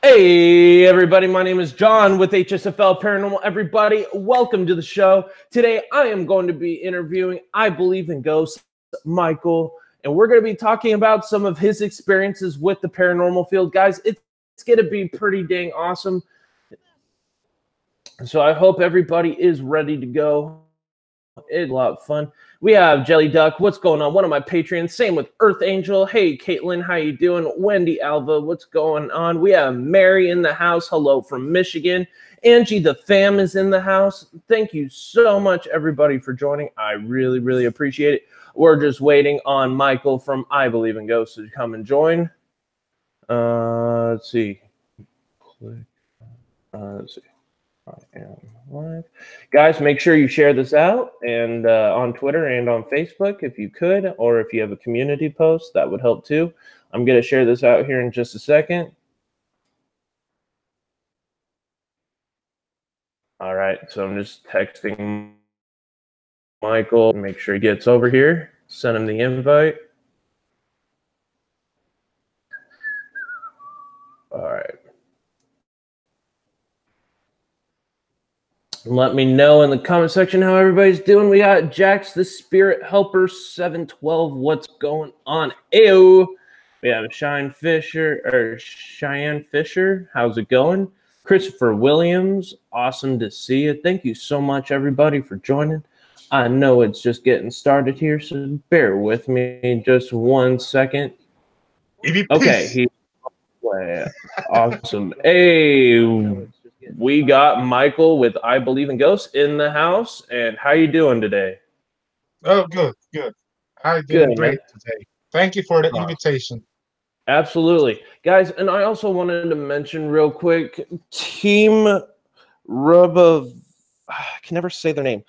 Hey everybody, my name is John with HSFL Paranormal. Everybody, welcome to the show. Today I am going to be interviewing I Believe in Ghosts, Michael, and we're going to be talking about some of his experiences with the paranormal field. Guys, it's going to be pretty dang awesome. So I hope everybody is ready to go. It's a lot of fun. We have Jelly Duck. What's going on? One of my Patreons. Same with Earth Angel. Hey, Caitlin. How you doing? Wendy Alva. What's going on? We have Mary in the house. Hello from Michigan. Angie the fam is in the house. Thank you so much, everybody, for joining. I really, really appreciate it. We're just waiting on Michael from I Believe in Ghosts to come and join. Let's see. Let's see. I am live. Guys, make sure you share this out and on Twitter and on Facebook if you could, or if you have a community post, that would help too. I'm going to share this out here in just a second. All right, so I'm just texting Michael. Make sure he gets over here. Send him the invite. All right. Let me know in the comment section how everybody's doing. We got Jax the Spirit Helper 712. What's going on? Ayo. We have Cheyenne Fisher. How's it going? Christopher Williams. Awesome to see you. Thank you so much, everybody, for joining. I know it's just getting started here, so bear with me just 1 second. Okay. Awesome. Hey. We got Michael with I Believe in Ghosts in the house. And how you doing today? Oh, good. I'm doing great today. Thank you for the invitation. Absolutely. Guys, and I also wanted to mention real quick, Team Robo, I can never say their name,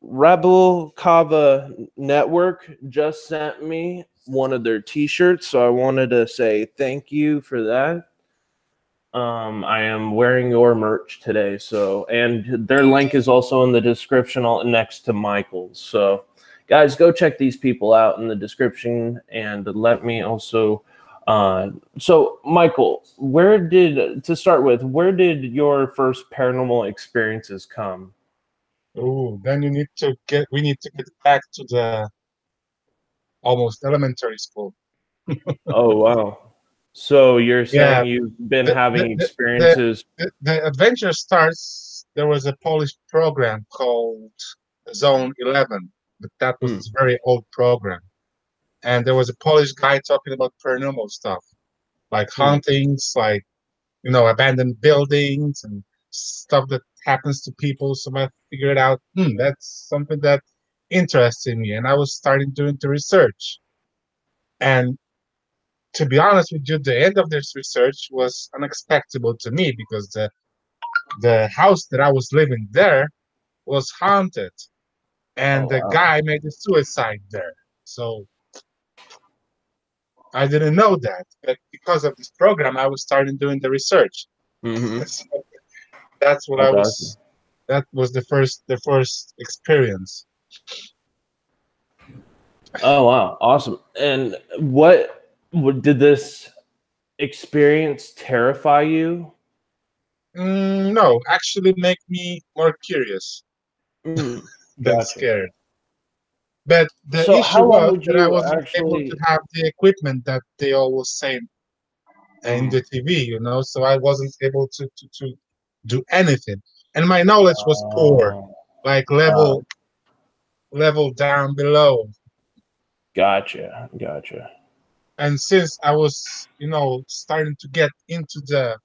Rebel Kava Network just sent me one of their t-shirts, so I wanted to say thank you for that. I am wearing your merch today, and their link is also in the description next to Michael's. So, guys, go check these people out in the description, and let me also. So, Michael, where did your first paranormal experiences come? Oh, then we need to get back to the almost elementary school. Oh wow! So you're saying you've been having experiences? The adventure starts. There was a Polish program called Zone 11, but that was a very old program. And there was a Polish guy talking about paranormal stuff, like hauntings, like, abandoned buildings and stuff that happens to people. So I figured out, that's something that interested me. And I was starting doing the research. And to be honest with you, the end of this research was unexpected to me because the house that I was living there was haunted, and the guy made a suicide there. So I didn't know that, but because of this program, I was starting doing the research. So that's what that was the first experience. Oh wow, awesome! And what did this experience terrify you? No, actually make me more curious than scared. But the issue was that I wasn't able to have the equipment that they always say in the TV, so I wasn't able to do anything. And my knowledge was poor, like level down below. Gotcha. And since I was, starting to get into the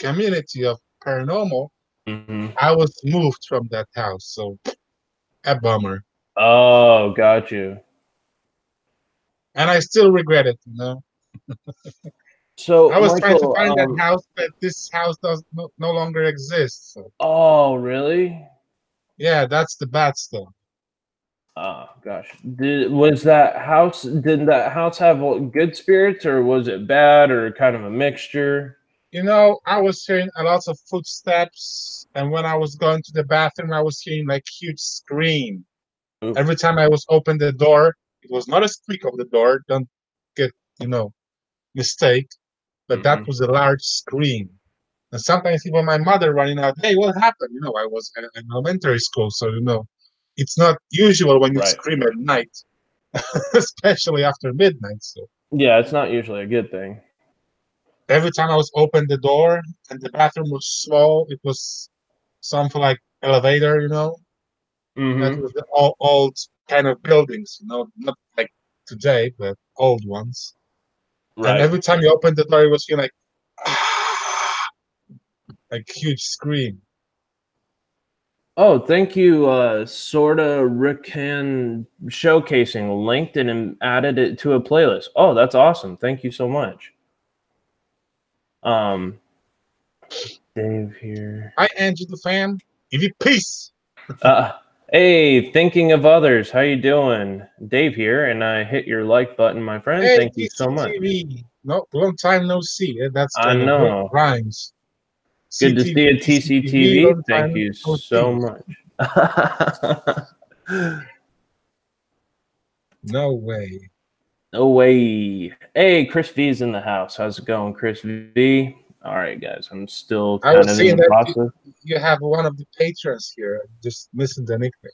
community of paranormal, I was moved from that house. So a bummer. Oh, got you. And I still regret it, So I was Michael, trying to find that house, but this house no longer exists. So. Oh, really? Yeah, that's the bad stuff. Oh gosh, did that house have good spirits, or was it bad, or kind of a mixture? I was hearing a lot of footsteps, and when I was going to the bathroom, I was hearing like huge scream. Ooh. Every time I was open the door, it was not a squeak of the door. Don't get mistake, but that was a large scream. And sometimes even my mother running out, hey, what happened? You know, I was in elementary school, so you know, it's not usual when you Right. scream at night, especially after midnight. So Yeah, it's not usually a good thing. every time I was open the door and the bathroom was small, it was something like elevator, you know. That Mm-hmm. was the old kind of buildings, you know, not like today, but old ones. And Right. every time you opened the door, it was feeling like, like huge scream. Oh, thank you, sorta Rican showcasing linked it and added it to a playlist. Oh, that's awesome. Thank you so much. Um, Dave here. Hi, Angie the fam. Give you peace. Uh, hey, thinking of others. How you doing? Dave here, and I hit your like button, my friend. Hey, Thank you so much. TCTV. No, long time no see. That's I kind of know. rhymes. Good to see CTV, you, TCTV, TCTV. long Thank time you no so see. much. No way. No way. Hey, Chris V's in the house. How's it going, Chris V? All right, guys. I'm still I kind was of in seeing the that process. you have one of the patrons here. Just missing the nickname.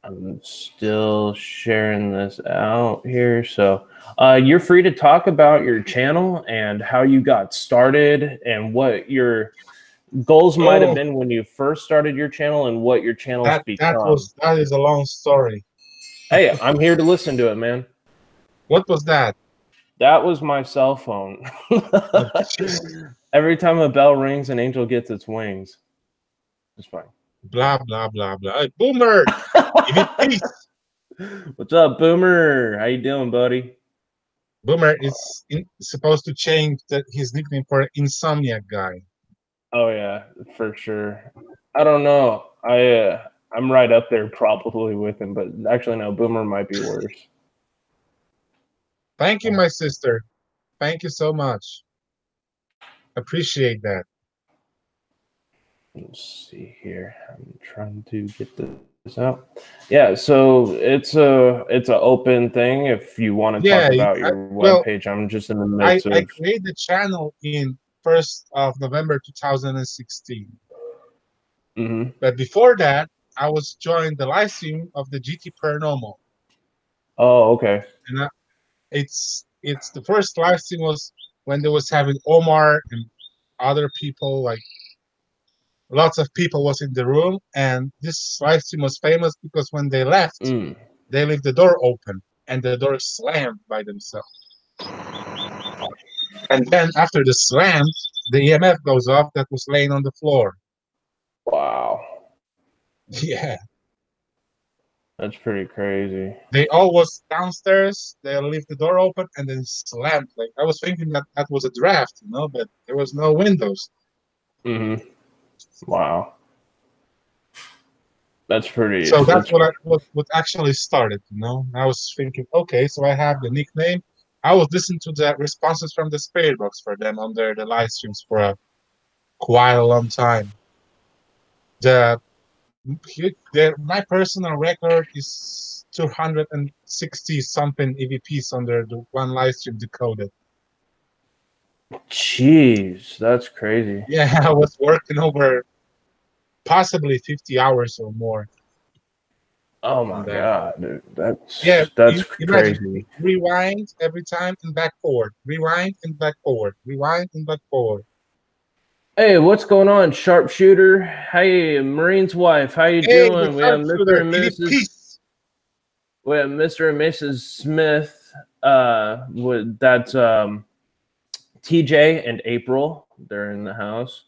I'm still sharing this out here. So you're free to talk about your channel and how you got started and what your goals might have Oh, been when you first started your channel and what your channel's become. that is a long story. Hey, I'm here to listen to it, man. What was that? That was my cell phone. Oh, jeez. Every time a bell rings, an angel gets its wings. It's fine. Blah blah blah blah. Hey, Boomer, give it peace. What's up, Boomer? How you doing, buddy? Boomer is supposed to change his nickname for Insomniac Guy. Oh yeah, for sure. I don't know. I'm right up there probably with him, but actually no, Boomer might be worse. Thank you, my sister. Thank you so much. Appreciate that. Let's see here. I'm trying to get this out. Yeah, so it's a open thing. If you want to talk Yeah, about your well, webpage, I'm just in the I midst I of. created the channel in 1st of November 2016. Mm-hmm. But before that, I was joined the live stream of the GT Paranormal, Oh, okay. and it's the first live stream was when they was having Omar and other people, like lots of people was in the room, and this live stream was famous because when they left, Mm. they left the door open and the door slammed by themselves. And then after the slam, the EMF goes off that was laying on the floor. Wow, Yeah. that's pretty crazy. They all was downstairs, they leave the door open and then slammed. Like I was thinking that that was a draft, you know, but there was no windows. Mm-hmm. Wow, that's pretty. So that's That's what actually started, you know. I was thinking, okay, so I have the nickname. I was listening to the responses from the spirit box for them on the live streams for quite a long time. The my personal record is 260 something EVPs under the one live stream decoded. jeez, that's crazy. Yeah, I was working over possibly 50 hours or more Oh on my that. god, dude, Yeah, that's imagine crazy. rewind every time and back forward, rewind and back forward, rewind and back forward. Hey, what's going on, Sharpshooter? Hey, Marine's wife, how you Hey, the doing? We have Mr. sharpshooter, and give it Mrs. peace. We have Mr. and Mrs. Smith. That's TJ and April. They're in the house.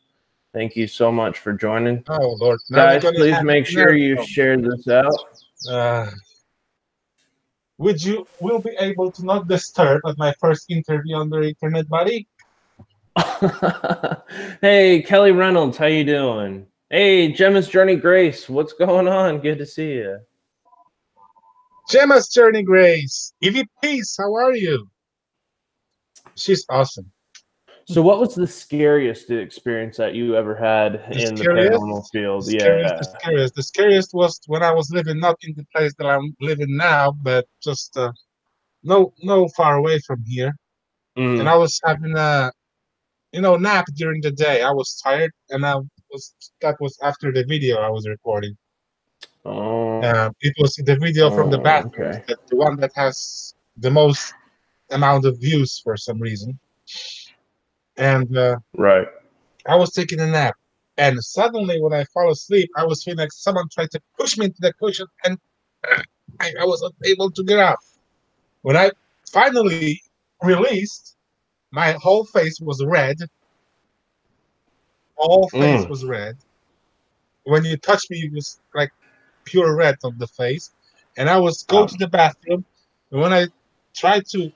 Thank you so much for joining, Oh Lord, now we're guys. gonna Please have make an sure you scenario. share this out. Would you will be able to not disturb at my first interview on the internet, buddy? Hey, Kelly Reynolds, how you doing? Hey, Gemma's Journey Grace, what's going on? Good to see you. Gemma's Journey Grace, give it peace. How are you? She's awesome. So, what was the scariest experience that you ever had The in the paranormal scariest, field? the Yeah. scariest. The scariest was when I was living not in the place that I'm living now, but just no far away from here. And Mm. I was having nap during the day. I was tired, and that was after the video I was recording. Oh, It was the video from the bathrooms, okay. the one that has the most amount of views for some reason. And Right. I was taking a nap, and suddenly when I fall asleep, I was feeling like someone tried to push me into the cushion, and I was unable to get up. When I finally released, my whole face was red. All face Mm. was red. When you touched me, it was like pure red on the face. And I was go to Ouch. the bathroom, and when I tried to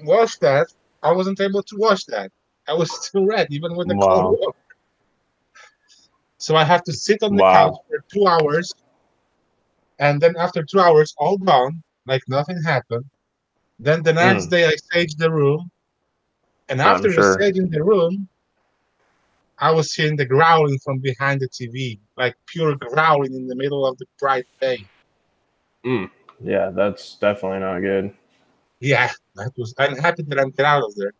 wash that, I wasn't able to wash that. I was still red, even with the cold Wow. water. So I have to sit on the couch Wow. for 2 hours, and then after 2 hours, all gone, like nothing happened. Then the next Mm. day, I saged the room, and I'm after sure. saging the room, I was hearing the growling from behind the TV, like pure growling in the middle of the bright day. Mm. Yeah, that's definitely not good. Yeah, I'm happy that I'm get out of there.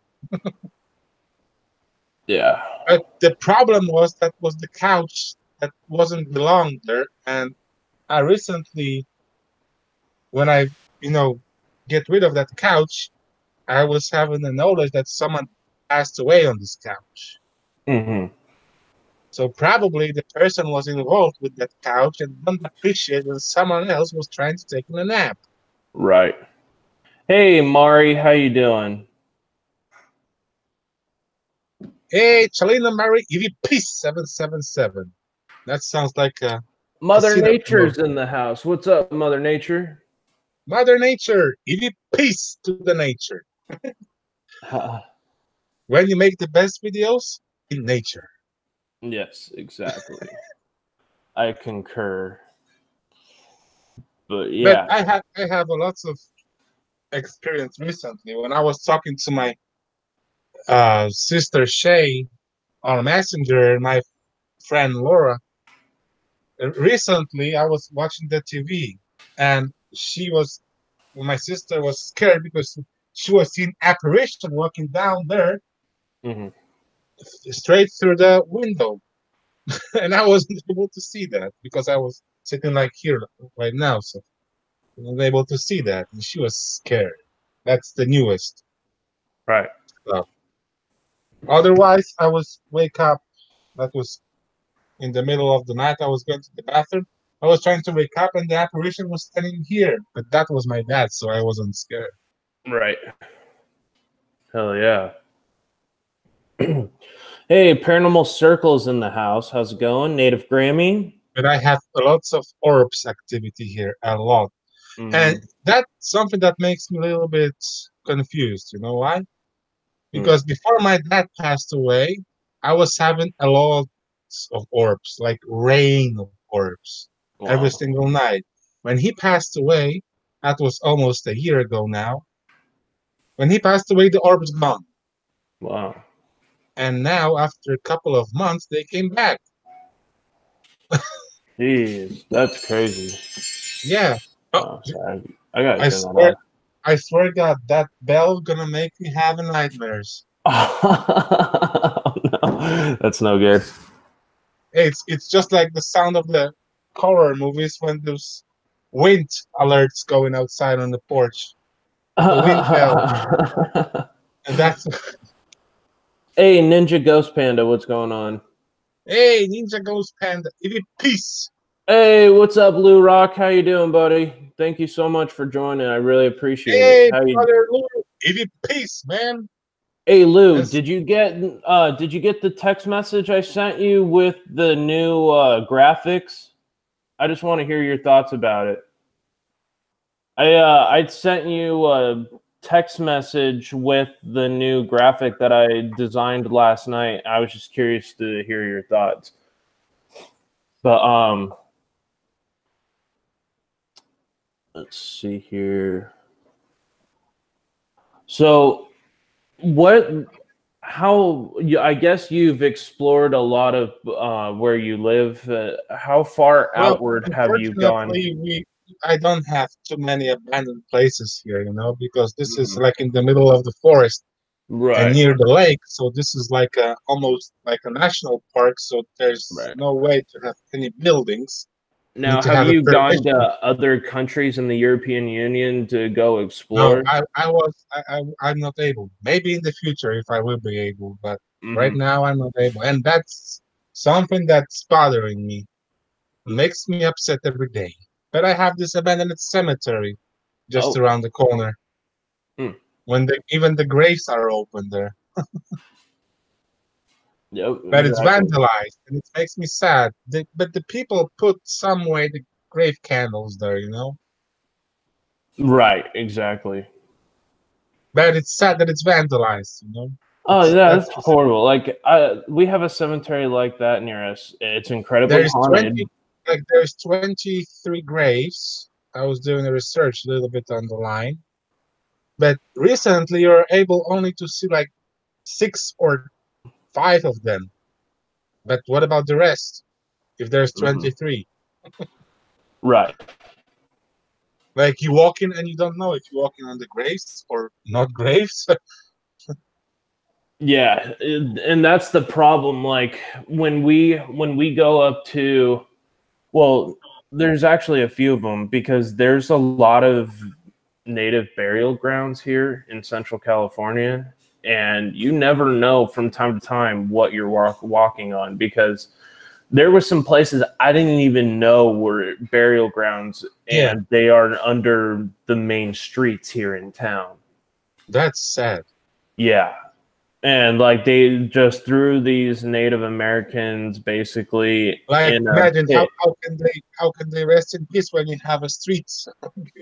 Yeah. But the problem was that was the couch that wasn't belong there. And I recently, when I, you know, get rid of that couch, I was having the knowledge that someone passed away on this couch. Hmm. So probably the person was involved with that couch and didn't appreciate when someone else was trying to take a nap. Right. Hey, Mari, how you doing? Hey, Chalina Mary, EVP 777. That sounds like a Mother casino Nature's promotion. in the house. What's up, Mother Nature? Mother Nature, EVP peace to the nature. When you make the best videos in nature. Yes, exactly. I concur. But But yeah. I have a lots of experience recently. When I was talking to my sister Shay on Messenger and my friend Laura, recently I was watching the TV, and my sister was scared because she was seeing apparition walking down there Hmm. straight through the window. And I wasn't able to see that because I was sitting like here right now, so I wasn't able to see that, and she was scared. That's the newest Right. stuff. Otherwise, I was wake up. That was in the middle of the night. I was going to the bathroom. I was trying to wake up, and the apparition was standing here. But that was my dad, so I wasn't scared. Right. Hell yeah. Hey, Paranormal Circle's in the house. How's it going? Native Grammy? But I have lots of orbs activity here, a lot, and Hmm. that's something that makes me a little bit confused. You know why? Mm. Because before my dad passed away, I was having a lot of orbs, like rain of orbs, every Wow. single night. When he passed away, that was almost a year ago now. When he passed away, the orbs gone, Wow. and now after a couple of months, they came back. Jeez, that's crazy. Yeah. Oh, Oh, sorry. I gotta I turn that swear, off. I swear, God, that bell gonna make me have nightmares. Oh, no. That's no good. It's just like the sound of the horror movies when those wind alerts going outside on the porch, the wind bell, and that's Hey, Ninja Ghost Panda, what's going on? hey, Ninja Ghost Panda, give it peace. Hey, what's up, Blue Rock? How you doing, buddy? Thank you so much for joining. I really appreciate it. Hey, How you? brother Lou, give it peace, man. Hey, Lou, That's did you get the text message I sent you with the new graphics? I just want to hear your thoughts about it. I sent you a text message with the new graphic that I designed last night. I was just curious to hear your thoughts. But let's see here. So what I guess you've explored a lot of where you live. How far well. outward have you gone? Unfortunately, I don't have too many abandoned places here, because this is Mhm. like in the middle of the forest. and Right. near the lake. So this is like almost like a national park. So there's Right. no way to have any buildings. You Now, need to have have a you gone to permission. other countries in the European Union to go No, explore? I'm not able. Maybe in the future if I will be able, but right Hmm. now I'm not able. And that's something that's bothering me. Makes me upset every day. But I have this abandoned cemetery just Oh. around the corner. Hmm. When even the graves are open there. Yep, But it's exactly. vandalized and it makes me sad. But the people put some way the grave candles there, you know? Right, exactly. But it's sad that it's vandalized, you know? Oh yeah, That's that's the horrible. Like we have a cemetery like that near us. It's incredibly There's haunted. 20, like there's 23 graves. I was doing a research a little bit on the line, but recently you're able only to see like 6 or 5 of them. But what about the rest? If there's Hmm. 23, Right. like you walk in and you don't know if you're walking on the graves or not graves. Yeah, and that's the problem. Like when we go up to, well, there's actually a few of them because there's a lot of native burial grounds here in Central California, and you never know from time to time what you're walking on because there were some places I didn't even know were burial grounds, Yeah, and they are under the main streets here in town. that's sad. Yeah. And like they just threw these Native Americans basically Like in a imagine pit. how can they rest in peace when you have a streets?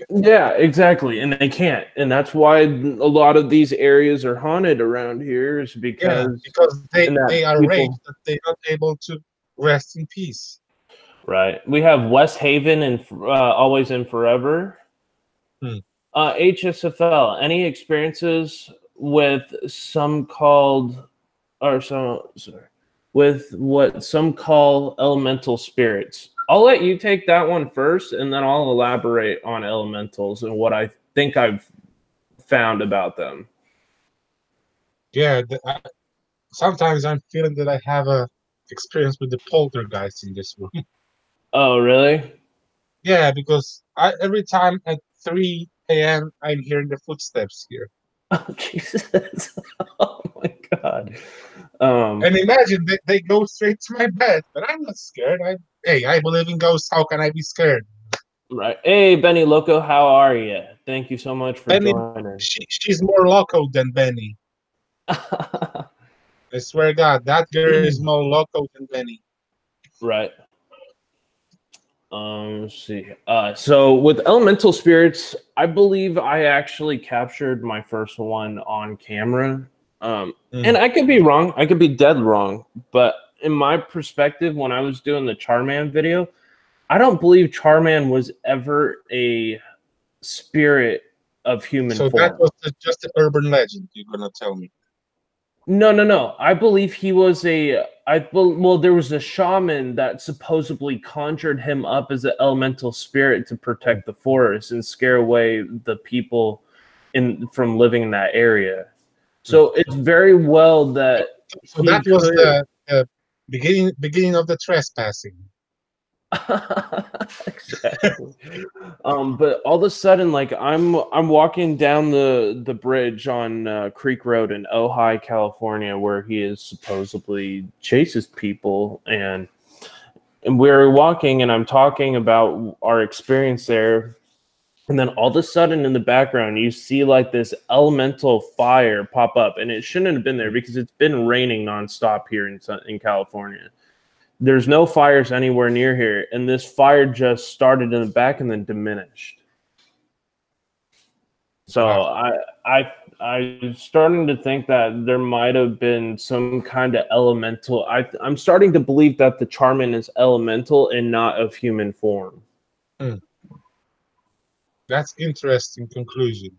Yeah, exactly. And they can't. And that's why a lot of these areas are haunted around here is Yeah, because because and they that are raped people, that they're not able to rest in peace. right. We have West Haven and Always and Forever. Hmm. HSFL, any experiences with some called or some sorry, with what some call elemental spirits. I'll let you take that one first, and then I'll elaborate on elementals and what I think I've found about them. Yeah, sometimes I'm feeling that I have a experience with the poltergeist in this room. Oh, really? Yeah, because every time at 3 a.m. I'm hearing the footsteps here. Oh, Jesus! Oh my God! Um, And imagine they go straight to my bed, but I'm not scared. Hey, I believe in ghosts. How can I be scared? right. Hey, Benny Loco, how are you? Thank you so much for Benny, joining. she's more loco than Benny. I swear to God, that girl is more loco than Benny. Right. Let's see. So with elemental spirits, I believe I actually captured my first one on camera. And Mm. I could be wrong. I could be dead wrong. But in my perspective, when I was doing the Charman video, I don't believe Charman was ever a spirit of human So that form. was just an urban legend. You're gonna tell me? No, no, no. I believe he was well, there was a shaman that supposedly conjured him up as an elemental spirit to Oh. protect the forest and scare away the people in from living in that area. Mm. So it's very well that So that he was could. the beginning of the trespassing. Exactly. But all of a sudden, like I'm walking down the bridge on Creek Road in Ojai, California, where he is supposedly chases people, and we're walking, and I'm talking about our experience there, and then all of a sudden in the background, you see like this elemental fire pop up, and it shouldn't have been there because it's been raining nonstop here in California. There's no fires anywhere near here, and this fire just started in the back and then diminished. So Wow. I'm starting to think that there might have been some kind of elemental. I'm starting to believe that the Charman is elemental and not of human form. Mm. That's interesting conclusion.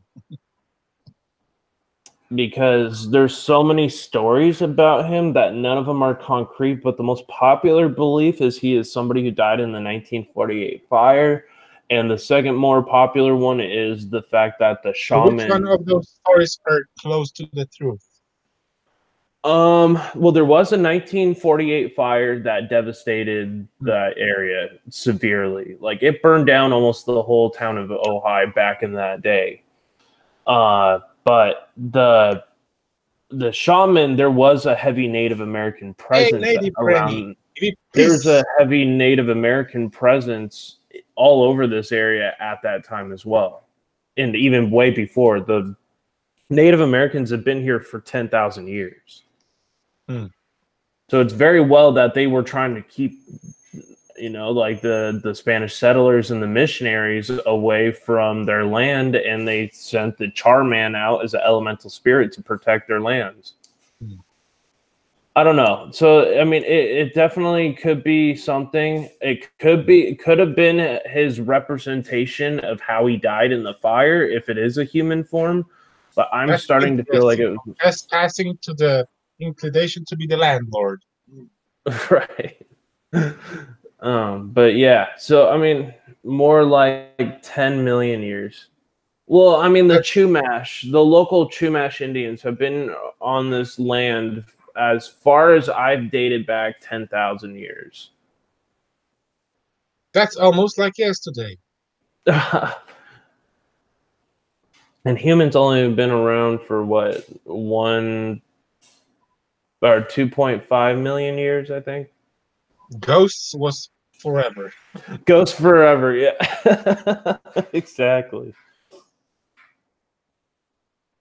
Because there's so many stories about him that none of them are concrete, but the most popular belief is he is somebody who died in the 1948 fire, and the second more popular one is the fact that the So which one shaman. of those stories are close to the truth? Well, there was a 1948 fire that devastated that area severely. Like it burned down almost the whole town of Ojai back in that day. But the shaman, there was a heavy Native American presence around. There's a heavy Native American presence all over this area at that time as well, and even way before. The Native Americans have been here for 10,000 years. So it's very well that they were trying to keep, like the Spanish settlers and the missionaries away from their land, and they sent the charman out as an elemental spirit to protect their lands. I don't know. So, I mean, it definitely could be something. It could have been his representation of how he died in the fire if it is a human form. But I'm starting to feel like it was just passing to the inclination to be the landlord. Right. But yeah, so I mean, more like 10 million years. Well, I mean, the Chumash, the local Chumash Indians have been on this land as far as I've dated back 10,000 years. That's almost like yesterday. And humans only been around for what, 1 or 2.5 million years, I think. Ghosts was forever. Ghosts forever, yeah. Exactly.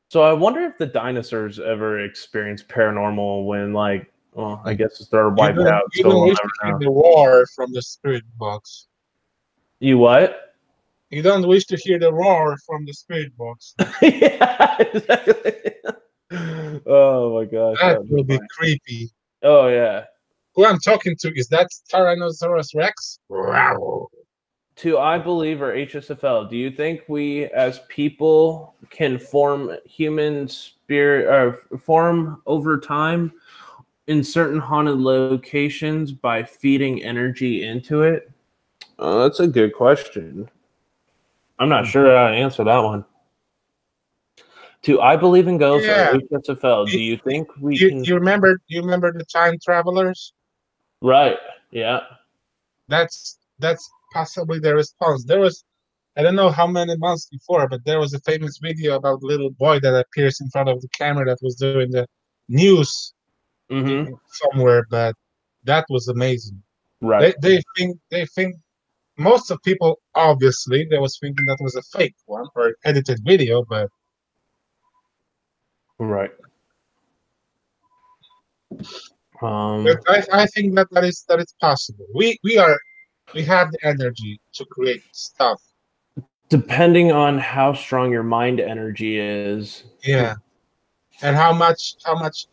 So I wonder if the dinosaurs ever experienced paranormal when, like, well, I guess they're wiped out. You don't wish to hear the roar from the spirit box. You what? You don't wish to hear the roar from the spirit box. Yeah, exactly. Oh my gosh. That will be creepy. Oh yeah. Who I'm talking to, is that Tyrannosaurus Rex? To I believe or HSFL, do you think we as people can form human spirit or form over time in certain haunted locations by feeding energy into it? That's a good question. I'm not sure how to answer that one. Do I believe in ghosts or HSFL? Do you think we can? You remember the time travelers? Right. Yeah. That's possibly the response. There was, I don't know how many months before, but there was a famous video about a little boy that appears in front of the camera that was doing the news somewhere, but that was amazing. Right. They think most of people, obviously, they was thinking that was a fake one or edited video, but right. But I think that is possible. We have the energy to create stuff. Depending on how strong your mind energy is. Yeah. And how much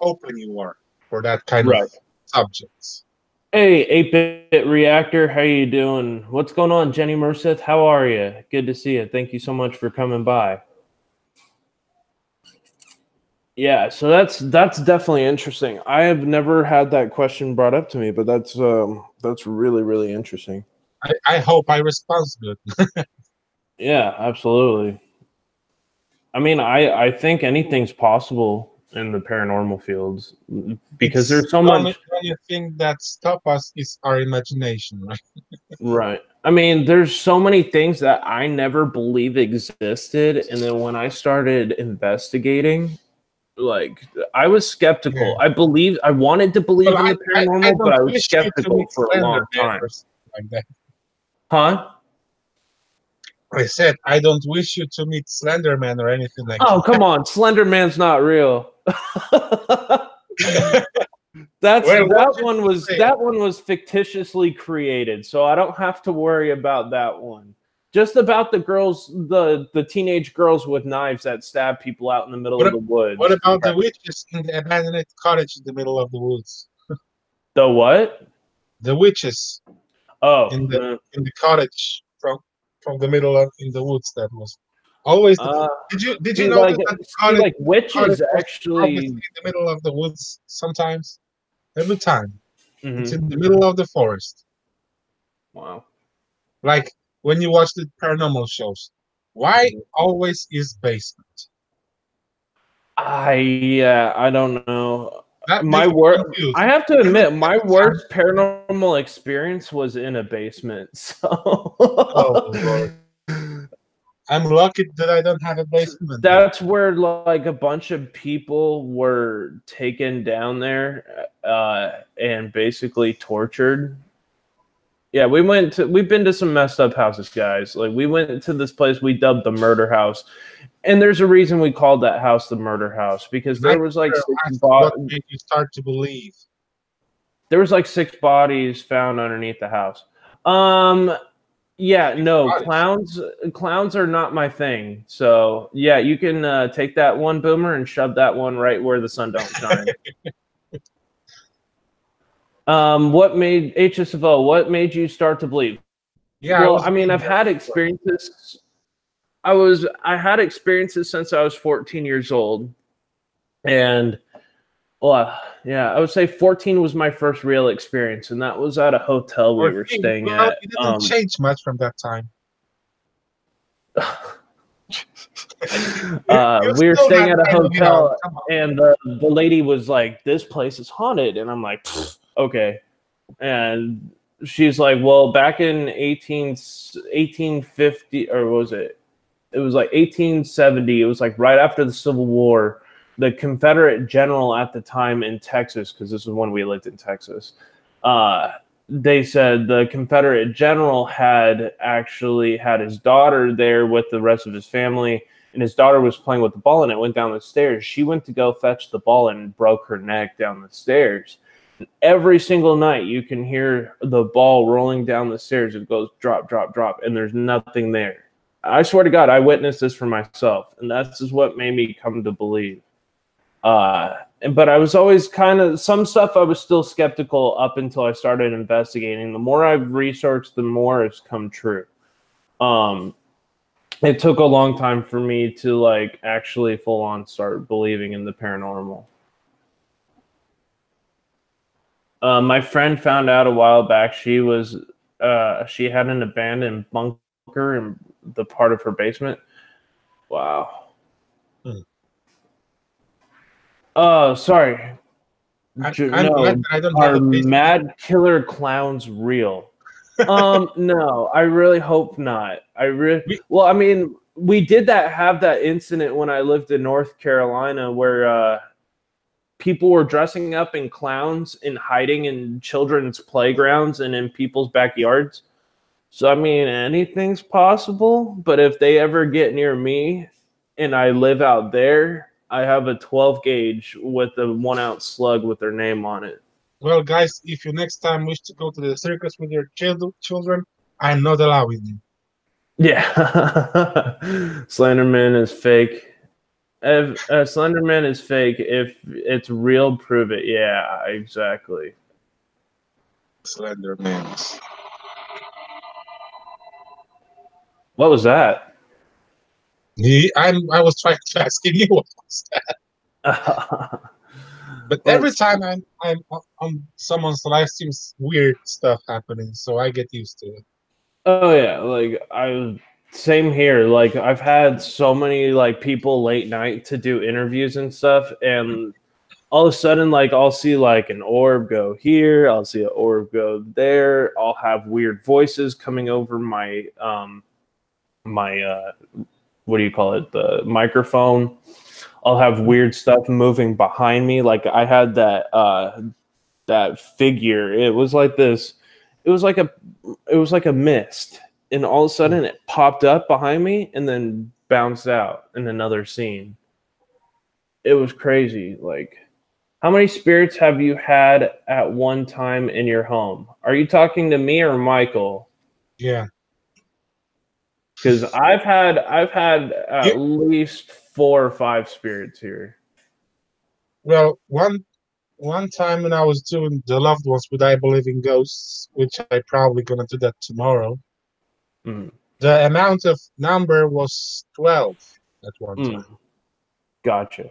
open you are for that kind of subjects. Hey, 8-Bit Reactor, how you doing? What's going on, Jenny Merseth? How are you? Good to see you. Thank you so much for coming by. Yeah, so that's definitely interesting. I have never had that question brought up to me, but that's really, really interesting. I hope I respond good. Yeah, absolutely. I mean, I think anything's possible in the paranormal fields because there's so much. The only thing that stops us is our imagination, right? Right. I mean, there's so many things that I never believed existed, and then when I started investigating, like I was skeptical. Yeah. I wanted to believe in the paranormal, but I was skeptical for a long time. Like that. Huh? I said, I don't wish you to meet Slender Man or anything like that. Oh, come on. Slender Man's not real. That one was fictitiously created, so I don't have to worry about that one. Just about the girls, the teenage girls with knives that stab people out in the middle of the woods. What about the witches in the abandoned cottage in the middle of the woods? The what? The witches. Oh, in the cottage from the middle of in the woods. That was always. Did you know that cottage, like witches actually in the middle of the woods sometimes? Every time. It's in the middle of the forest. Wow. Like when you watch the paranormal shows, why always is basement? I don't know. That my makes me worst. confused. I have to admit, my worst paranormal experience was in a basement. So Oh Lord, I'm lucky that I don't have a basement. that's where like a bunch of people were taken down there and basically tortured. Yeah, we've been to some messed up houses, guys. Like we went to this place we dubbed the murder house. And there's a reason we called that house the murder house, because there was like What made you start to believe? there was like 6 bodies found underneath the house. Yeah, no, clowns are not my thing. So yeah, you can take that one, Boomer, and shove that one right where the sun don't shine. What made HSFL? What made you start to believe? Yeah, Well, I mean, I've had experiences. I had experiences since I was 14 years old, and well, yeah, I would say 14 was my first real experience, and that was at a hotel we were staying at. It didn't change much from that time. We were staying at a hotel, and the lady was like, "This place is haunted," and I'm like, "Okay." And she's like, "Well, back in 1850, or was it? It was like 1870. It was like right after the Civil War. The Confederate general at the time in Texas, because this is when we lived in Texas, they said the Confederate general had actually had his daughter there with the rest of his family, and his daughter was playing with the ball, and it went down the stairs. She went to go fetch the ball and broke her neck down the stairs. Every single night, you can hear the ball rolling down the stairs. It goes drop, drop, drop, and there's nothing there. I swear to God, I witnessed this for myself, and that's just what made me come to believe. But I was always kind of, some stuff I was still skeptical up until I started investigating. The more I've researched, the more it's come true. It took a long time for me to like actually full on start believing in the paranormal. My friend found out a while back she had an abandoned bunker in the part of her basement. Wow. Oh, sorry. No, are mad killer clowns real? No, I really hope not. Well, I mean, we did have that incident when I lived in North Carolina where people were dressing up in clowns and hiding in children's playgrounds and in people's backyards. So, I mean, anything's possible, but if they ever get near me and I live out there, I have a 12 gauge with a 1 ounce slug with their name on it. Well, guys, if you next time wish to go to the circus with your children, I'm not allowing you. Yeah. Slender Man is fake. If Slender Man is fake, if it's real, prove it. Yeah, exactly. Slender Man. What was that? I was trying to ask you what was that. But every time I'm on someone's live streams, weird stuff happening, so I get used to it. Oh yeah, like same here. Like I've had so many like people late night to do interviews and stuff, and all of a sudden, like I'll see like an orb go here, I'll see an orb go there. I'll have weird voices coming over my what do you call it? The microphone. I'll have weird stuff moving behind me. Like I had that figure. It was like this. It was like a mist, and all of a sudden it popped up behind me and then bounced out in another scene. It was crazy. Like, how many spirits have you had at one time in your home? Are you talking to me or Michael? Yeah. Because I've had at least 4 or 5 spirits here. Well, one time when I was doing the loved ones with I Believe in Ghosts, which I probably gonna do that tomorrow. The amount of number was 12 at one time. Gotcha.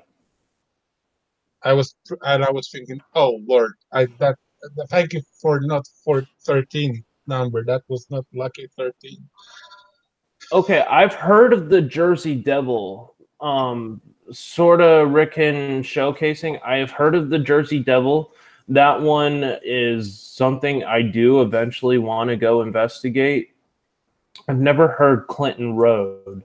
I was thinking, oh Lord, thank you for not for 13 number. That was not lucky 13. Okay, I've heard of the Jersey Devil. sort of Rickon showcasing. I have heard of the Jersey Devil. That one is something I do eventually want to go investigate. I've never heard Clinton Road.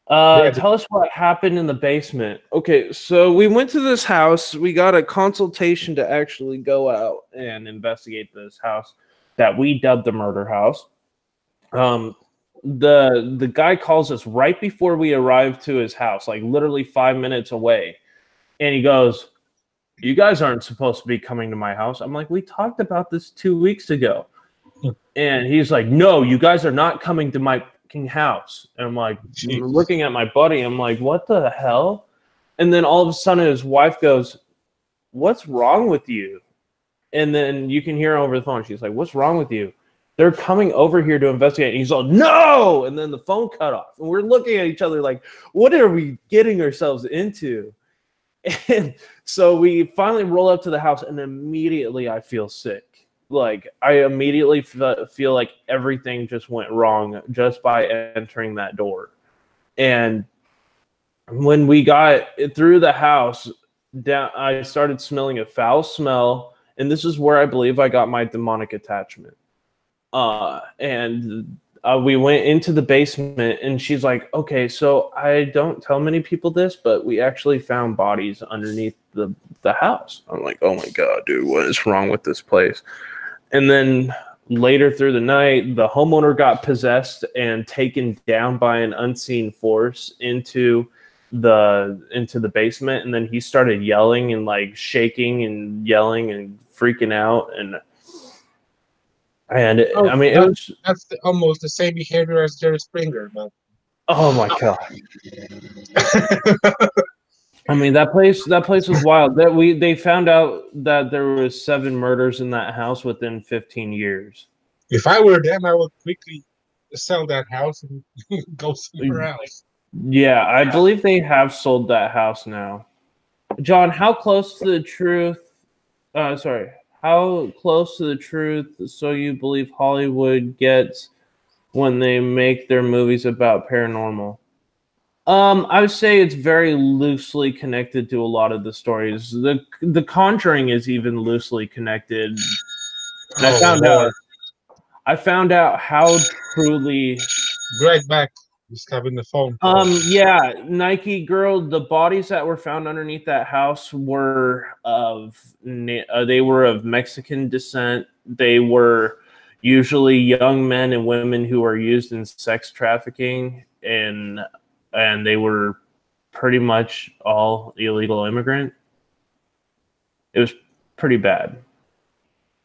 Tell us what happened in the basement. Okay, so we went to this house. We got a consultation to actually go out and investigate this house that we dubbed the murder house. The guy calls us right before we arrived to his house, like literally 5 minutes away. And he goes, "You guys aren't supposed to be coming to my house." I'm like, "We talked about this 2 weeks ago." And he's like, "No, you guys are not coming to my house." And I'm like, looking at my buddy, I'm like, "What the hell?" And then all of a sudden his wife goes, "What's wrong with you?" And then you can hear her over the phone. She's like, "What's wrong with you? They're coming over here to investigate." And he's all, "No!" And then the phone cut off. And we're looking at each other like, what are we getting ourselves into? And so we finally roll up to the house, and immediately I feel sick. Like, I immediately feel like everything just went wrong just by entering that door. And when we got through the house, I started smelling a foul smell. And this is where I believe I got my demonic attachment. We went into the basement, and she's like, "Okay, so I don't tell many people this, but we actually found bodies underneath the house." I'm like, "Oh my God, dude, what is wrong with this place?" And then later through the night, the homeowner got possessed and taken down by an unseen force into the basement. And then he started yelling and like shaking and yelling and freaking out. I mean, that's almost the same behavior as Jerry Springer, but oh my God. I mean, that place was wild. They found out that there was 7 murders in that house within 15 years. If I were them, I would quickly sell that house and go somewhere else. Yeah, I believe they have sold that house now. John, how close to the truth? How close to the truth? So you believe Hollywood gets when they make their movies about paranormal? I would say it's very loosely connected to a lot of the stories. The Conjuring is even loosely connected. And I found out how truly. Right back, just having the phone. Yeah, Nike girl. The bodies that were found underneath that house were they were of Mexican descent. They were usually young men and women who are used in sex trafficking, and they were pretty much all illegal immigrant. It was pretty bad.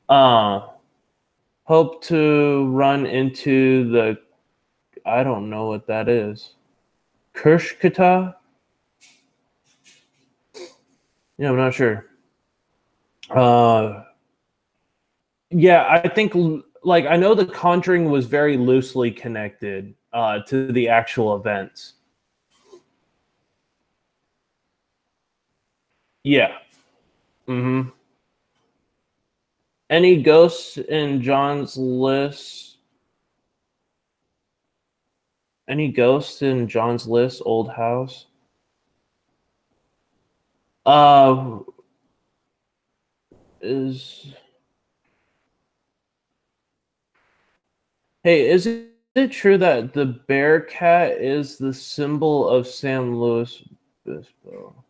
Hope to run into the, I don't know what that is. Kurshkata? Yeah, I'm not sure. Yeah, I think, like, I know The Conjuring was very loosely connected to the actual events. Yeah. Mm-hmm. Any ghosts in John's list? Any ghosts in John's list? Old house? Hey, is it true that the bear cat is the symbol of San Luis Obispo?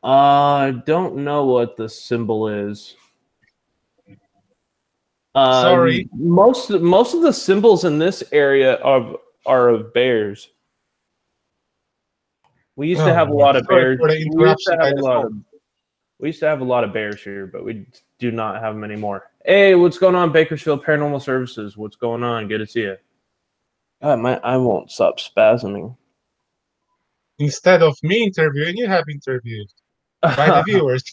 I don't know what the symbol is. Sorry. Most of the symbols in this area are of bears. We used to have a lot of bears. We used to have a lot of bears here, but we do not have them anymore. Hey, what's going on, Bakersfield Paranormal Services? What's going on? Good to see you. I won't stop spasming. Instead of me interviewing, you have interviewed by the viewers.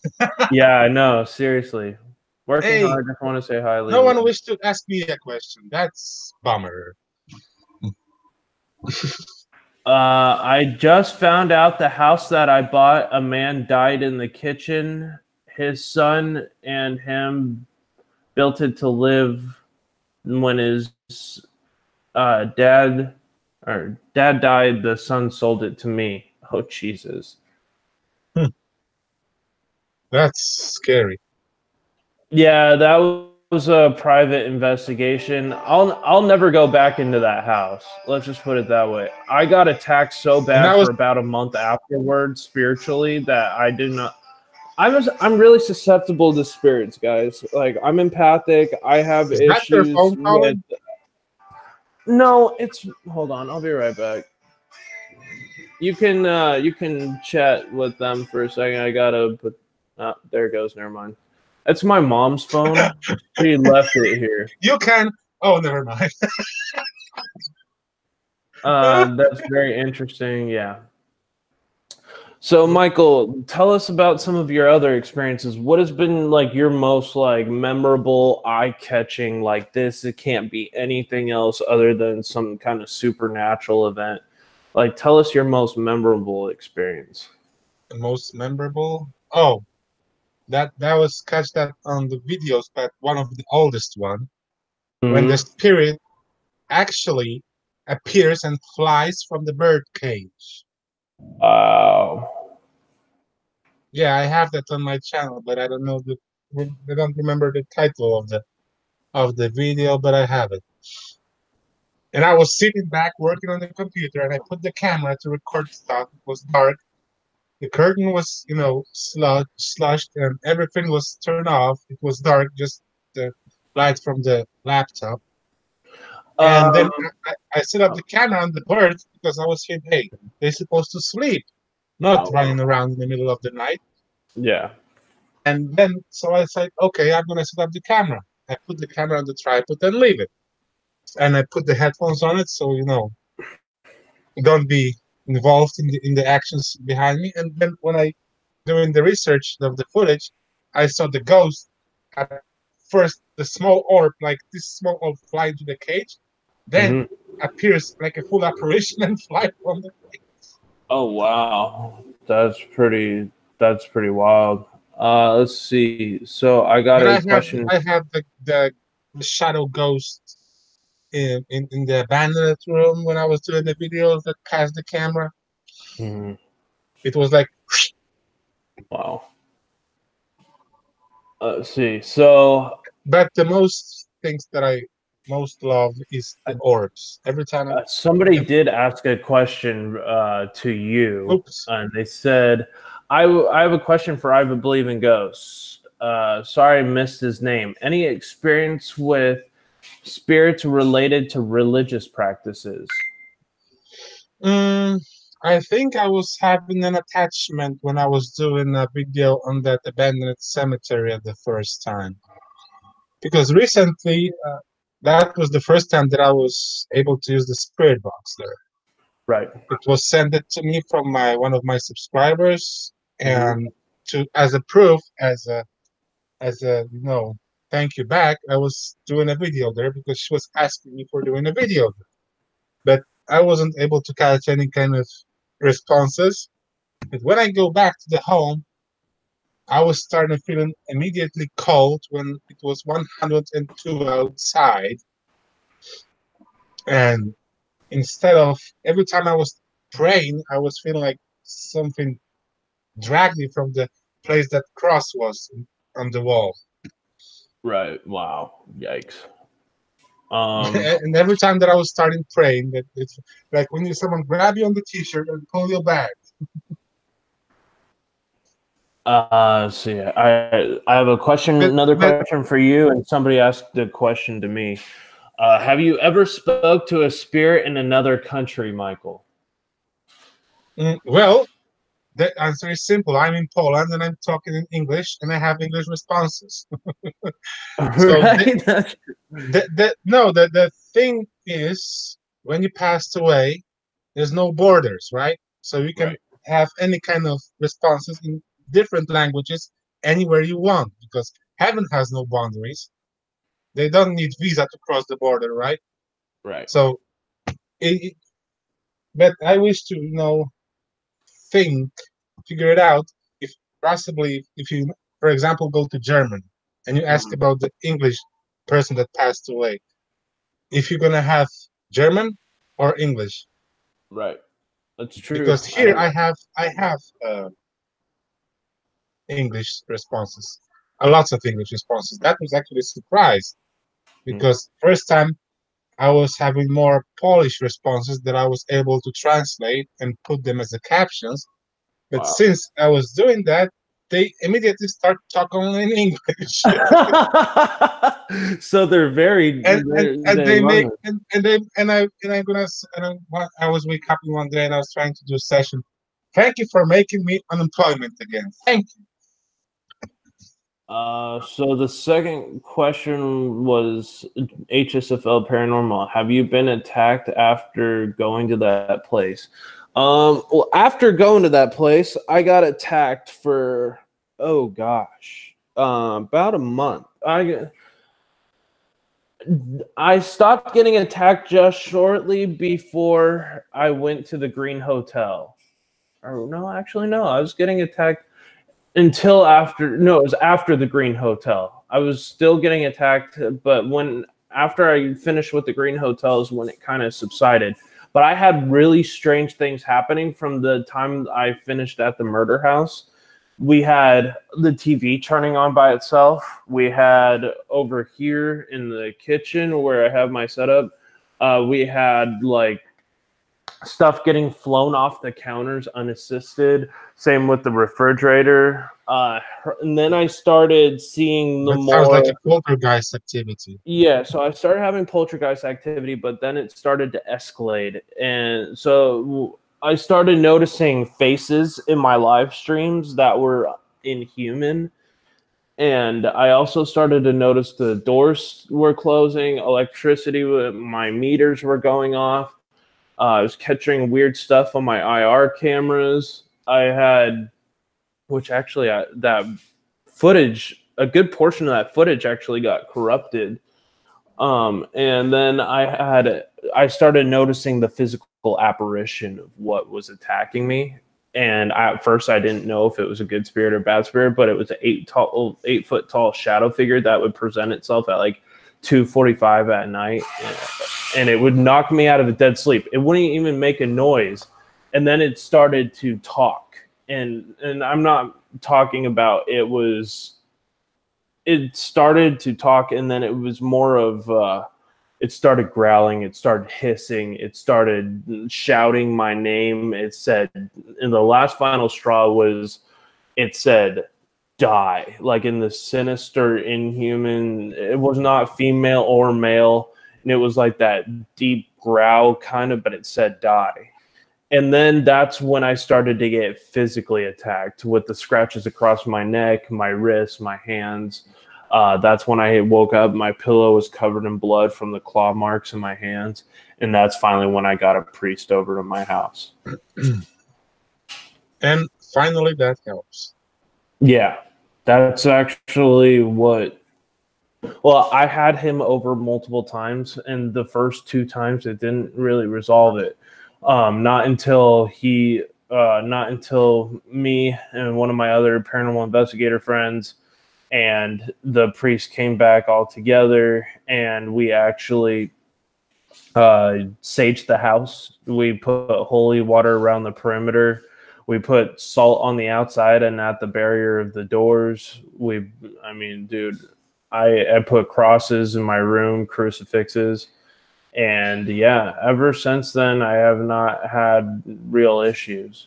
Yeah, I know. Seriously. Working hard. I just want to say hi, Leo. No one wished to ask me a question. That's bummer. I just found out the house that I bought, a man died in the kitchen. His son and him built it to live. When his dad died, the son sold it to me. Oh, Jesus. That's scary. Yeah, that was a private investigation. I'll never go back into that house. Let's just put it that way. I got attacked so And bad I was for about a month afterwards spiritually that I did not. I'm really susceptible to spirits, guys. Like I'm empathic. I have is that your issues phone with. calling? No, it's hold on. I'll be right back. You can chat with them for a second. I gotta put. There it goes. Never mind. It's my mom's phone. She left it here. You can. Oh, never mind. That's very interesting. Yeah. So, Michael, tell us about some of your other experiences. What has been like your most like memorable, eye-catching? Like this, it can't be anything else other than some kind of supernatural event. Like, tell us your most memorable experience. The most memorable. Oh, that was catch that on the videos, but one of the oldest one when the Mm-hmm. spirit actually appears and flies from the bird cage. Wow. Yeah, I have that on my channel, but I don't know I don't remember the title of the video, but I have it. And I was sitting back working on the computer, and I put the camera to record stuff. It was dark. The curtain was, slushed, and everything was turned off. It was dark, just the light from the laptop. And then Um. I set up the camera on the birds because I was thinking, hey, they're supposed to sleep, not Oh, running around in the middle of the night. yeah. And then, so I said, okay, I'm going to set up the camera. I put the camera on the tripod and leave it. And I put the headphones on it so, don't be involved in the actions behind me. And then when I doing the research of the footage, I saw the ghost at first the small orb, like this small orb fly into the cage, then Mm-hmm. appears like a full apparition and fly from the cage. Oh wow, that's pretty wild. Let's see. So I got But a question. I have the shadow ghost in the abandoned room when I was doing the videos that passed the camera. Mhm. It was like, Wow. Let's see. So but the most things that I most love is uh, the orbs. Every time somebody did ask a question to you, oops. and they said, I have a question for I Believe in Ghosts. Sorry, I missed his name. Any experience with spirits related to religious practices? Mm, I think I was having an attachment when I was doing a video on that abandoned cemetery at the first time. Because recently, that was the first time that I was able to use the spirit box there. Right. It was sent it to me from my one of my subscribers, Hmm. and to as a proof, as a thank you back, I was doing a video there because she was asking me for doing a video there. But I wasn't able to catch any kind of responses. But when I go back to the home, I was starting feeling immediately cold when it was 102 outside. And instead of every time I was praying, I was feeling like something dragged me from the place that cross was on the wall. Right. Wow. Yikes. Um. And every time that I was starting praying, that it's like when someone grab you on the t-shirt and pull you back. See, I have a question, another But question for you, and somebody asked a question to me. Have you ever spoke to a spirit in another country, Michael? well, the answer is simple. I'm in Poland and I'm talking in English and I have English responses. So Right? the thing is when you passed away, there's no borders, right? So you can Right. have any kind of responses in different languages anywhere you want because heaven has no boundaries. They don't need visa to cross the border, right? Right. So, but I wish to, think, figure it out if possibly if you, for example, go to German and you ask Mhm. about the English person that passed away, if you're gonna have German or English. Right. That's true. Because here I have English responses, a lots of English responses. That was actually a surprise because first time I was having more Polish responses that I was able to translate and put them as the captions. But Wow. since I was doing that, they immediately start talking in English. So they're very and they love make it. I was waking up one day and I was trying to do a session. Thank you for making me unemployment again. Thank you. So the second question was HSFL Paranormal. Have you been attacked after going to that place? Well, after going to that place, I got attacked for about a month. I stopped getting attacked just shortly before I went to the Green Hotel. Or no, actually no, I was getting attacked until after. No, it was after the Green Hotel. I was still getting attacked, but after I finished with the Green Hotel is when it kind of subsided. But I had really strange things happening from the time I finished at the murder house. We had the TV turning on by itself. We had over here in the kitchen where I have my setup, we had like stuff getting flown off the counters unassisted. Same with the refrigerator. And then I started seeing the That sounds like a poltergeist activity. Yeah, so I started having poltergeist activity, but then it started to escalate. And so I started noticing faces in my live streams that were inhuman. And I also started to notice the doors were closing, electricity, my meters were going off. I was catching weird stuff on my IR cameras. I had, which actually, that footage, a good portion of that footage actually got corrupted. And then I started noticing the physical apparition of what was attacking me. And at first I didn't know if it was a good spirit or bad spirit, but it was an 8-foot tall shadow figure that would present itself at like 2:45 at night. And it would knock me out of a dead sleep. It wouldn't even make a noise. And then it started to talk. And I'm not talking about it started to talk, and then it was more of it started growling, it started hissing, it started shouting my name. It said, and the last final straw was, it said die, like in the sinister inhuman. It was not female or male, and it was like that deep growl kind of, but it said die. And then that's when I started to get physically attacked with the scratches across my neck, my wrists, my hands. That's when I woke up. My pillow was covered in blood from the claw marks in my hands. And that's finally when I got a priest over to my house. And finally, that helps. Yeah, that's actually what... Well, I had him over multiple times, and the first 2 times it didn't really resolve it. Not until me and one of my other paranormal investigator friends and the priest came back all together, and we actually saged the house. We put holy water around the perimeter. We put salt on the outside and at the barrier of the doors. I put crosses in my room, crucifixes. And yeah, ever since then, I have not had real issues.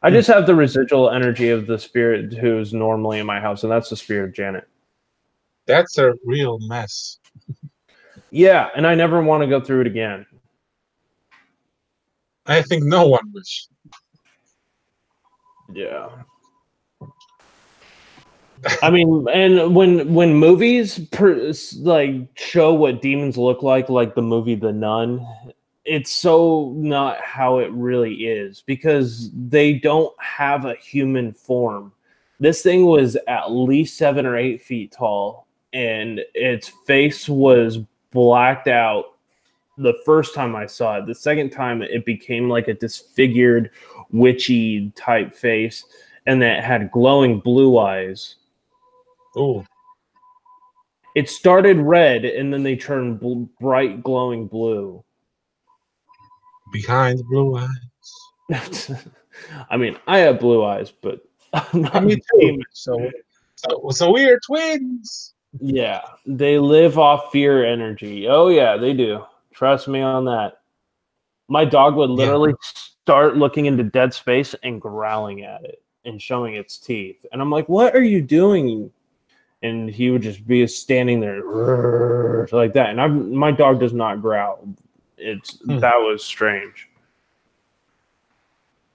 I just have the residual energy of the spirit who's normally in my house, and that's the spirit of Janet. That's a real mess. Yeah, and I never want to go through it again. I think no one wish. Yeah. I mean, and when movies show what demons look like the movie The Nun, it's so not how it really is, because they don't have a human form. This thing was at least 7 or 8 feet tall, and its face was blacked out the first time I saw it. The second time, it became like a disfigured, witchy type face, and that had glowing blue eyes. Oh. It started red, and then they turned bright, glowing blue. Behind the blue eyes. I mean, I have blue eyes, but I'm not And me too. demon. So we are twins. Yeah, they live off fear energy. Oh yeah, they do. Trust me on that. My dog would Yeah. literally start looking into dead space and growling at it and showing its teeth. And I'm like, "What are you doing?" And he would just be standing there like that. And my dog does not growl. That was strange.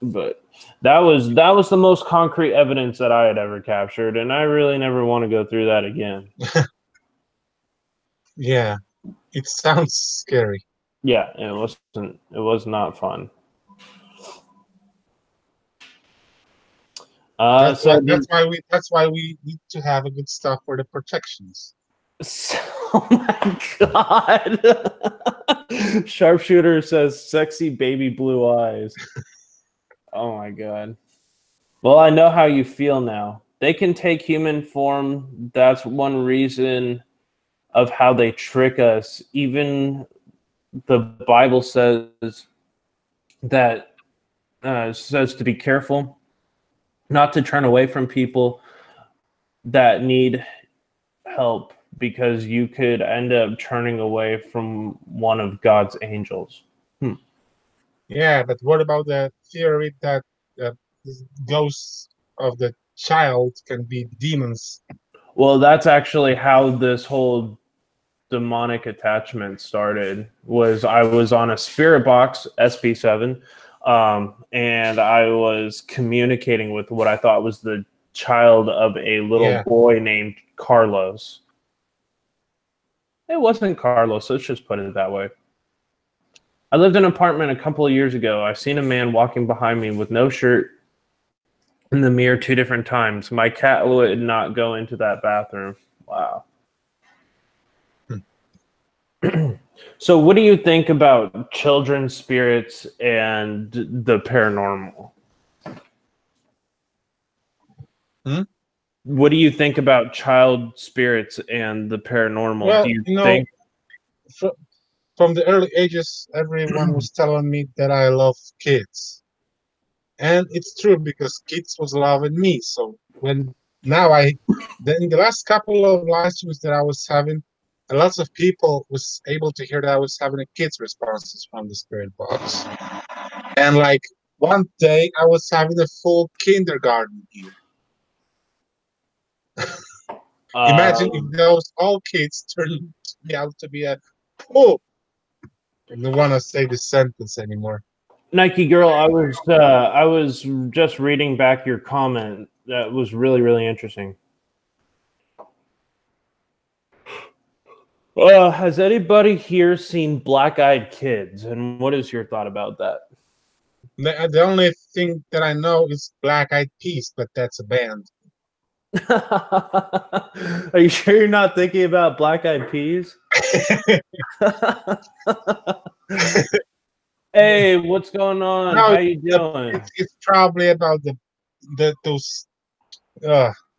But that was the most concrete evidence that I had ever captured, and I really never want to go through that again. Yeah, it sounds scary. Yeah, it wasn't. It was not fun. That's So that's why we need to have a good stuff for the protections. oh my god! Sharpshooter says, "Sexy baby blue eyes." Oh my god. Well, I know how you feel now. They can take human form. That's one reason of how they trick us. Even the Bible says that says to be careful, not to turn away from people that need help, because you could end up turning away from one of God's angels. Yeah, but what about the theory that the ghosts of the child can be demons? Well, that's actually how this whole demonic attachment started. Was I was on a spirit box SP7, and I was communicating with what I thought was the child of a little boy named Carlos. It wasn't Carlos, let's just put it that way. I lived in an apartment a couple of years ago. I seen a man walking behind me with no shirt in the mirror 2 different times. My cat would not go into that bathroom. Wow. So what do you think about children's spirits and the paranormal? What do you think about child spirits and the paranormal? Well, Do you you know, think from the early ages, everyone was telling me that I love kids. And it's true because kids was loving me. So when now then in the last couple of live streams that I was having, a lots of people was able to hear that I was having a kids responses from the spirit box. And like one day I was having a full kindergarten here. Imagine if those all kids turned out to be a I don't want to say the sentence anymore. Nike girl, I was just reading back your comment. That was really, really interesting. Has anybody here seen Black Eyed Kids? And what is your thought about that? The only thing that I know is Black Eyed Peas, but that's a band. Are you sure you're not thinking about Black Eyed Peas? Hey, what's going on? No, How you doing? it's probably about those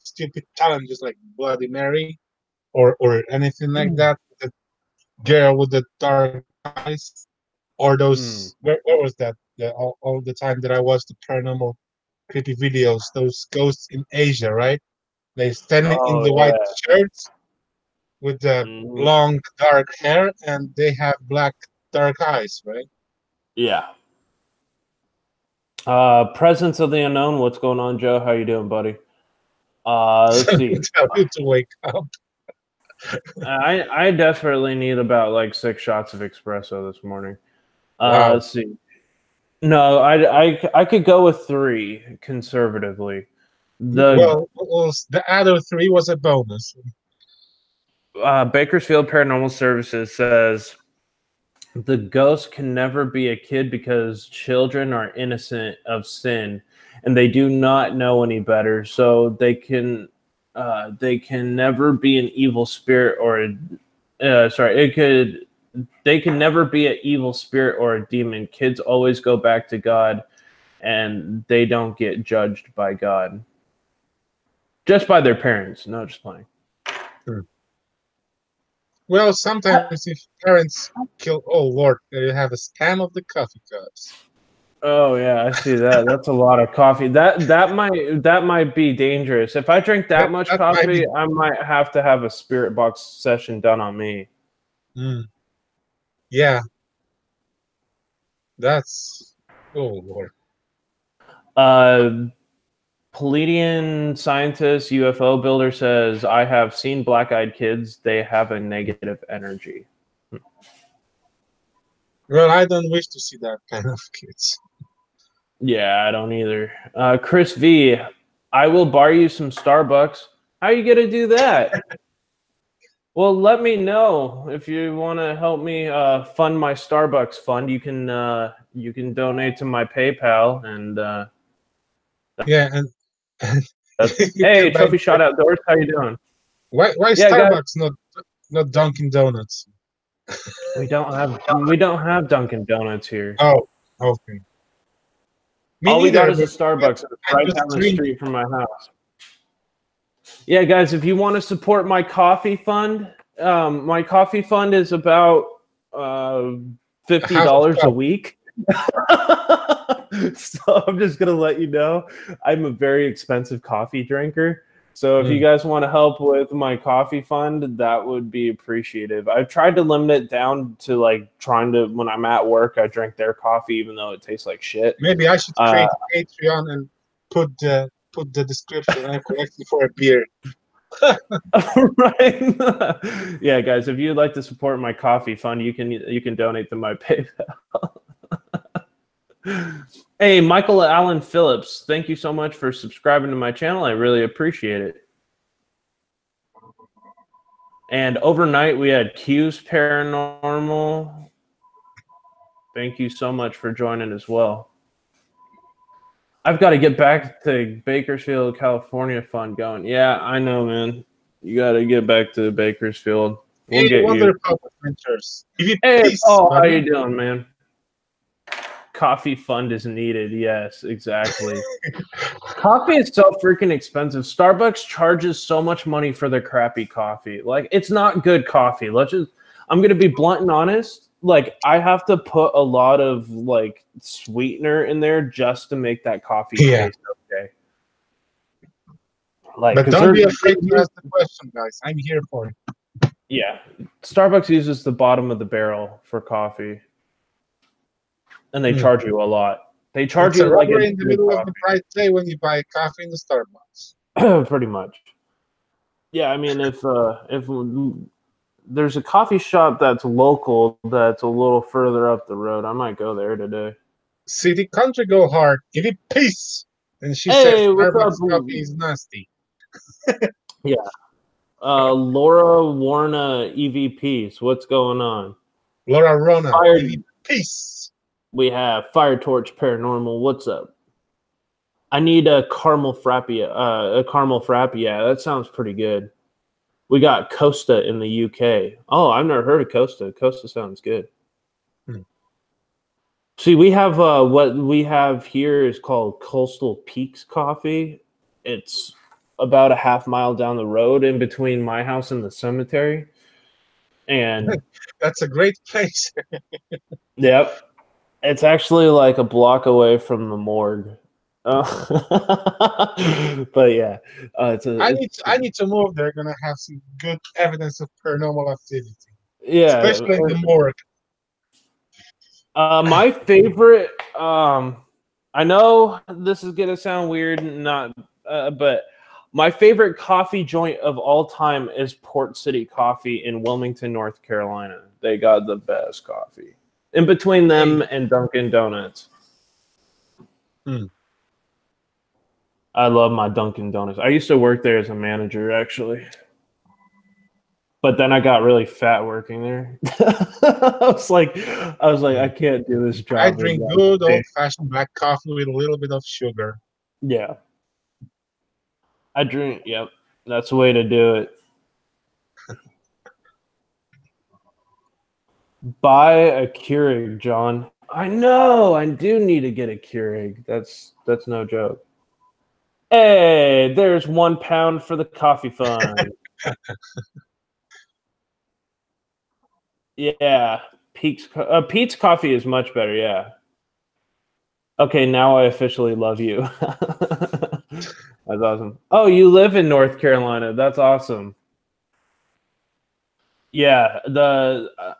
stupid challenges like Bloody Mary or anything like that. The girl with the dark eyes, or those what was that? All the time that I watched the paranormal creepy videos, those ghosts in Asia, right? They standing in the white shirts with the long dark hair, and they have black dark eyes, right? Yeah. Presence of the Unknown. What's going on, Joe? How you doing, buddy? Let's see. Tell you to wake up. I desperately need about like 6 shots of espresso this morning. Wow. Let's see. No, I could go with 3 conservatively. The other 3 was a bonus. Bakersfield Paranormal Services says the ghost can never be a kid because children are innocent of sin and they do not know any better. So they can never be an evil spirit or they can never be an evil spirit or a demon. Kids always go back to God and they don't get judged by God. Just by their parents. No, just playing. Well, sometimes if parents kill, oh Lord, there you have a scam of the coffee cups. Oh yeah, I see that. That's a lot of coffee. That might be dangerous. If I drink that much That might coffee, be. I might have to have a spirit box session done on me. Yeah, that's. Oh Lord. Uh, Palladian scientist UFO builder says, "I have seen black-eyed kids. They have a negative energy." Well, I don't wish to see that kind of kids. Yeah, I don't either. Chris V, I will bar you some Starbucks. How are you gonna do that? Well, let me know if you want to help me fund my Starbucks fund. You can donate to my PayPal and Yeah, and you hey, can buy. Trophy Shot Outdoors. How you doing? Why Yeah, guys. Starbucks not Dunkin' Donuts? We don't have Dunkin' Donuts here. Oh, okay. Me All we got neither. is a But Starbucks I right just down the drink. street from my house. Yeah, guys, if you want to support my coffee fund, my coffee fund is about Half a $50 a cup. week. So I'm just gonna let you know I'm a very expensive coffee drinker. So if you guys want to help with my coffee fund, that would be appreciative. I've tried to limit it down to like trying to when I'm at work, I drink their coffee even though it tastes like shit. Maybe I should create a Patreon and put the description. I'm collecting for a beer. Right. Yeah, guys, if you'd like to support my coffee fund, you can donate to my PayPal. Hey, Michael Allen Phillips, thank you so much for subscribing to my channel. I really appreciate it. And overnight we had Q's Paranormal. Thank you so much for joining as well. I've got to get back to Bakersfield, California fund going. Yeah, I know, man. You got to get back to Bakersfield. We'll Hey, get Wonder you. Pop Adventures. Give it Hey, peace, Paul, how buddy. you doing, man? Coffee fund is needed. Yes, exactly. Coffee is so freaking expensive. Starbucks charges so much money for their crappy coffee. Like, it's not good coffee. I'm going to be blunt and honest. Like, I have to put a lot of like sweetener in there just to make that coffee Yeah. taste okay. Like, But because don't be afraid to ask the question, guys. I'm here for it. yeah, Starbucks uses the bottom of the barrel for coffee, and they charge you a lot. They charge It's a you like robbery it's in the good middle of the coffee. price day when you buy coffee in the Starbucks. Pretty much. Yeah, I mean, if there's a coffee shop that's local that's a little further up the road, I might go there today. City country go hard. Give it peace. And she says Hey, what's up? Starbucks coffee is nasty. Yeah. Laura Warna EVPs. What's going on? Laura Rona, Fire, give it peace. we have Fire Torch Paranormal. What's up? I need a caramel frappia. Yeah, that sounds pretty good. We got Costa in the UK. Oh, I've never heard of Costa. Costa sounds good. See, we have what we have here is called Coastal Peaks Coffee. It's about a half mile down the road in between my house and the cemetery. And That's a great place. yep, it's actually like a block away from the morgue. But yeah, I need to move. They're gonna have some good evidence of paranormal activity, yeah. especially in the morgue. My favorite. I know this is gonna sound weird, not, but my favorite coffee joint of all time is Port City Coffee in Wilmington, North Carolina. They got the best coffee. In between them and Dunkin' Donuts. I love my Dunkin' Donuts. I used to work there as a manager, actually. But then I got really fat working there. I was like, I can't do this job. I drink good old-fashioned black coffee with a little bit of sugar. Yeah. I drink, yep. That's the way to do it. Buy a Keurig, John. I know. I do need to get a Keurig. That's no joke. Hey, there's £1 for the coffee fund. Yeah, Pete's coffee is much better. Yeah. Okay, now I officially love you. That's awesome. Oh, you live in North Carolina. That's awesome. Yeah,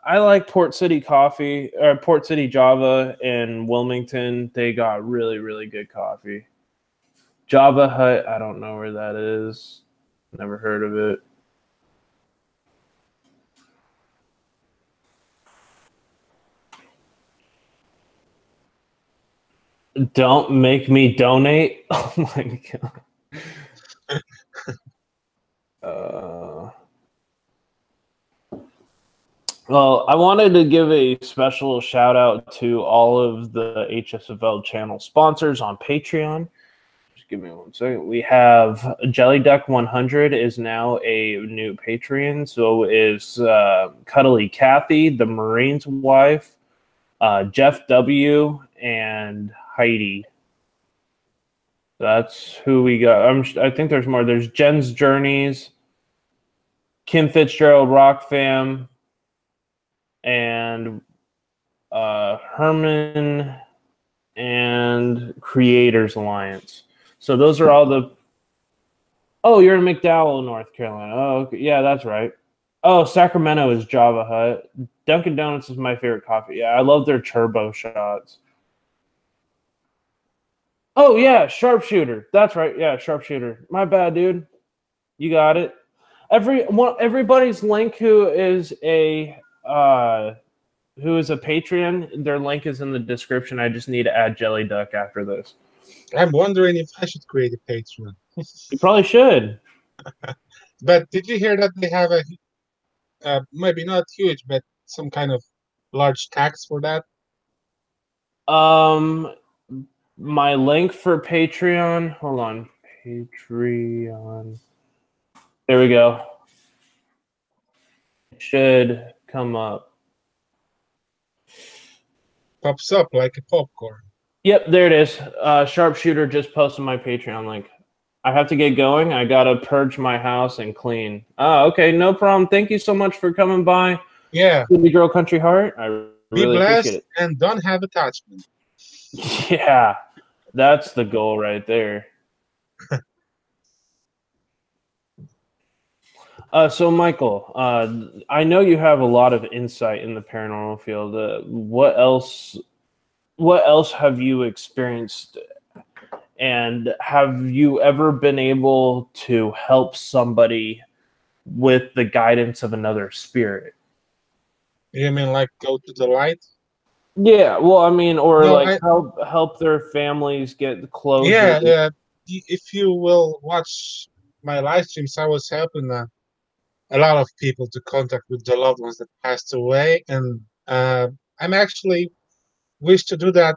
I like Port City Coffee or Port City Java in Wilmington. They got really, really good coffee. Java Hut, I don't know where that is. Never heard of it. Don't make me donate. Oh my god. Well, I wanted to give a special shout out to all of the HSFL channel sponsors on Patreon. Just give me 1 second. We have Jelly Duck 100 is now a new Patreon. So is Cuddly Kathy, the Marine's wife, Jeff W, and Heidi. That's who we got. I think there's more. There's Jen's Journeys, Kim Fitzgerald Rock Fam, and Herman and Creators Alliance. So those are all the. Oh, you're in McDowell, North Carolina. Oh, okay. Yeah, that's right. Oh, Sacramento is Java Hut. Dunkin' Donuts is my favorite coffee. Yeah, I love their turbo shots. Oh yeah, Sharpshooter. That's right. Yeah, Sharpshooter. My bad, dude. You got it. Everybody's link who is a Patreon, their link is in the description. I just need to add Jelly Duck after this. I'm wondering if I should create a Patreon. You probably should. But did you hear that they have a maybe not huge, but some kind of large tax for that? My link for Patreon. Hold on, Patreon. There we go. It should come up. Pops up like a popcorn. Yep, there it is. Sharpshooter just posted my Patreon link. I have to get going. I gotta purge my house and clean. Okay, no problem. Thank you so much for coming by. Yeah. Baby Girl Country Heart. I really appreciate it. And don't have attachment. Yeah, that's the goal right there. So Michael, I know you have a lot of insight in the paranormal field. What else have you experienced? And have you ever been able to help somebody with the guidance of another spirit? You mean like go to the light? Yeah, well, I mean, or no, like help their families get closure. Yeah, if you will watch my live streams, I was helping a lot of people to contact with the loved ones that passed away, and I'm actually wish to do that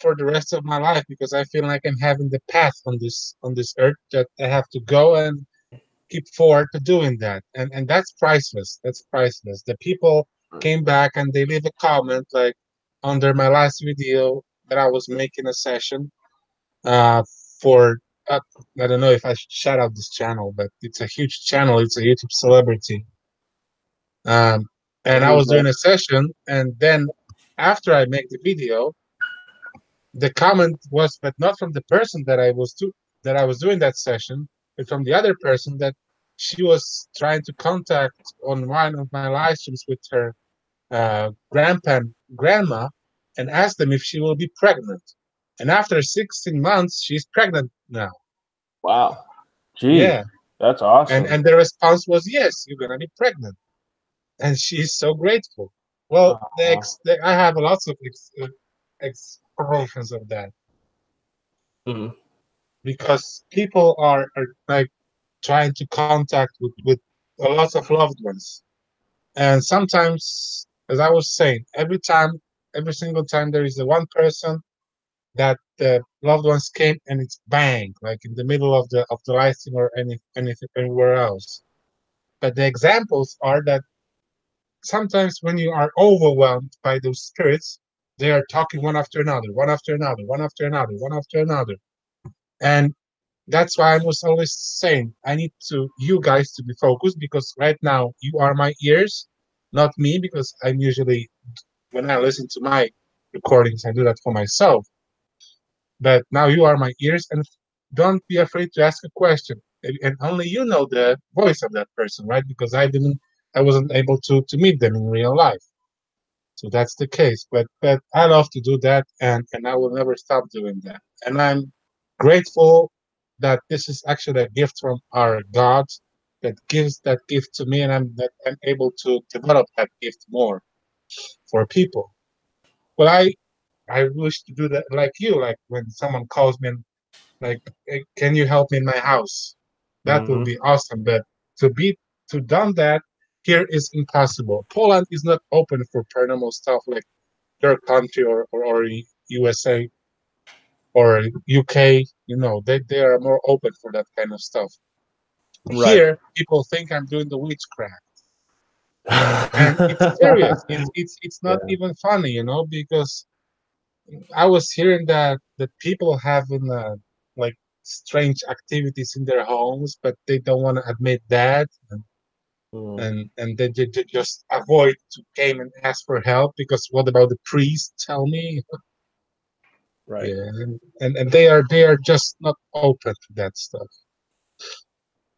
for the rest of my life, because I feel like I'm having the path on this earth that I have to go and keep forward to doing that, and that's priceless. That's priceless. The people came back and they leave a comment like under my last video that I was making a session for I don't know if I should shout out this channel, but it's a huge channel. It's a YouTube celebrity. And I was doing a session, and then after I make the video, the comment was, but not from the person that I was doing that session, but from the other person that she was trying to contact on one of my live streams with her grandpa and grandma, and ask them if she will be pregnant. And after 16 months, she's pregnant now. Wow. Gee, yeah, that's awesome. And the response was, yes, you're gonna be pregnant. And she's so grateful. Well, I have lots of explanations of that. Mm-hmm. Because people are like trying to contact with a lot of loved ones. And sometimes, as I was saying, every single time there is the one person that the loved ones came and it's bang, like in the middle of the live stream or anything anywhere else. But the examples are that sometimes when you are overwhelmed by those spirits, they are talking one after another, one after another, one after another, one after another. And that's why I was always saying I need you guys to be focused, because right now you are my ears, Not me, because I'm usually, when I listen to my recordings, I do that for myself. But now you are my ears, and don't be afraid to ask a question. And only you know the voice of that person, right? Because I wasn't able to meet them in real life. So that's the case. But I love to do that, and I will never stop doing that. And I'm grateful that this is actually a gift from our God that gives that gift to me, and I'm able to develop that gift more for people. Well, I wish to do that like you, like when someone calls me and like, "Hey, can you help me in my house?" That will be awesome. But to be to done that here is impossible. Poland is not open for paranormal stuff like your country or USA or UK. You know, they are more open for that kind of stuff. Right. Here, people think I'm doing the witchcraft, and it's serious. It's not Yeah. even funny, you know, because I was hearing that people having like strange activities in their homes, but they don't want to admit that, and they just avoid to came and ask for help because what about the priest? Tell me, Right. yeah, and they are just not open to that stuff.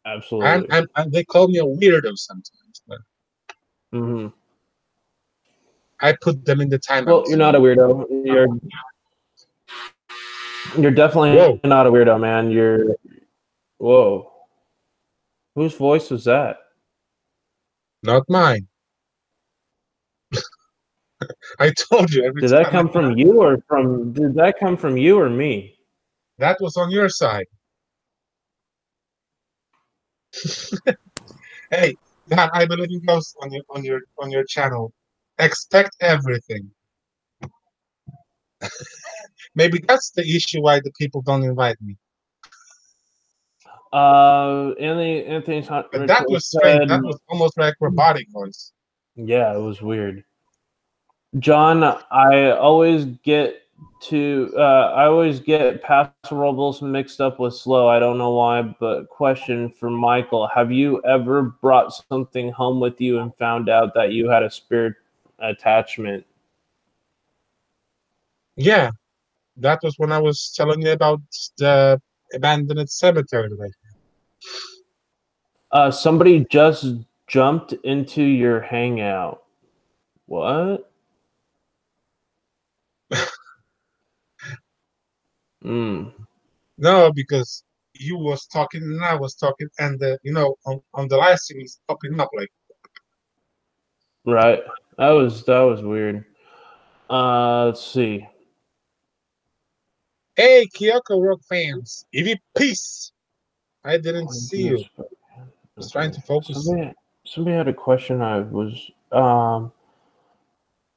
Absolutely. And they call me a weirdo sometimes, but Hmm. I put them in the Well, timeouts. you're You not a know. weirdo. You're definitely Whoa, not a weirdo, man. Whoa. Whose voice was that? not mine. I told you every Did that time come from you or did that come from you or me? that was on your side. Hey, God, I believe in ghosts on your channel. Expect everything. Maybe that's the issue why the people don't invite me. Anthony But that Ritual was strange. said, That was almost like robotic voice. yeah, it was weird. John, I always get pass rolls mixed up with slow. I don't know why, but question for Michael. Have you ever brought something home with you and found out that you had a spirit attachment? Yeah, that was when I was telling you about the abandoned cemetery. Somebody just jumped into your hangout. What? Mm, No, because you was talking and I was talking, and on the live stream it's popping up like, right. That was weird. Let's see. "Hey, Kyoko Rock fans, Evie, peace." I didn't see you. I was trying Okay. to focus. Somebody had a question.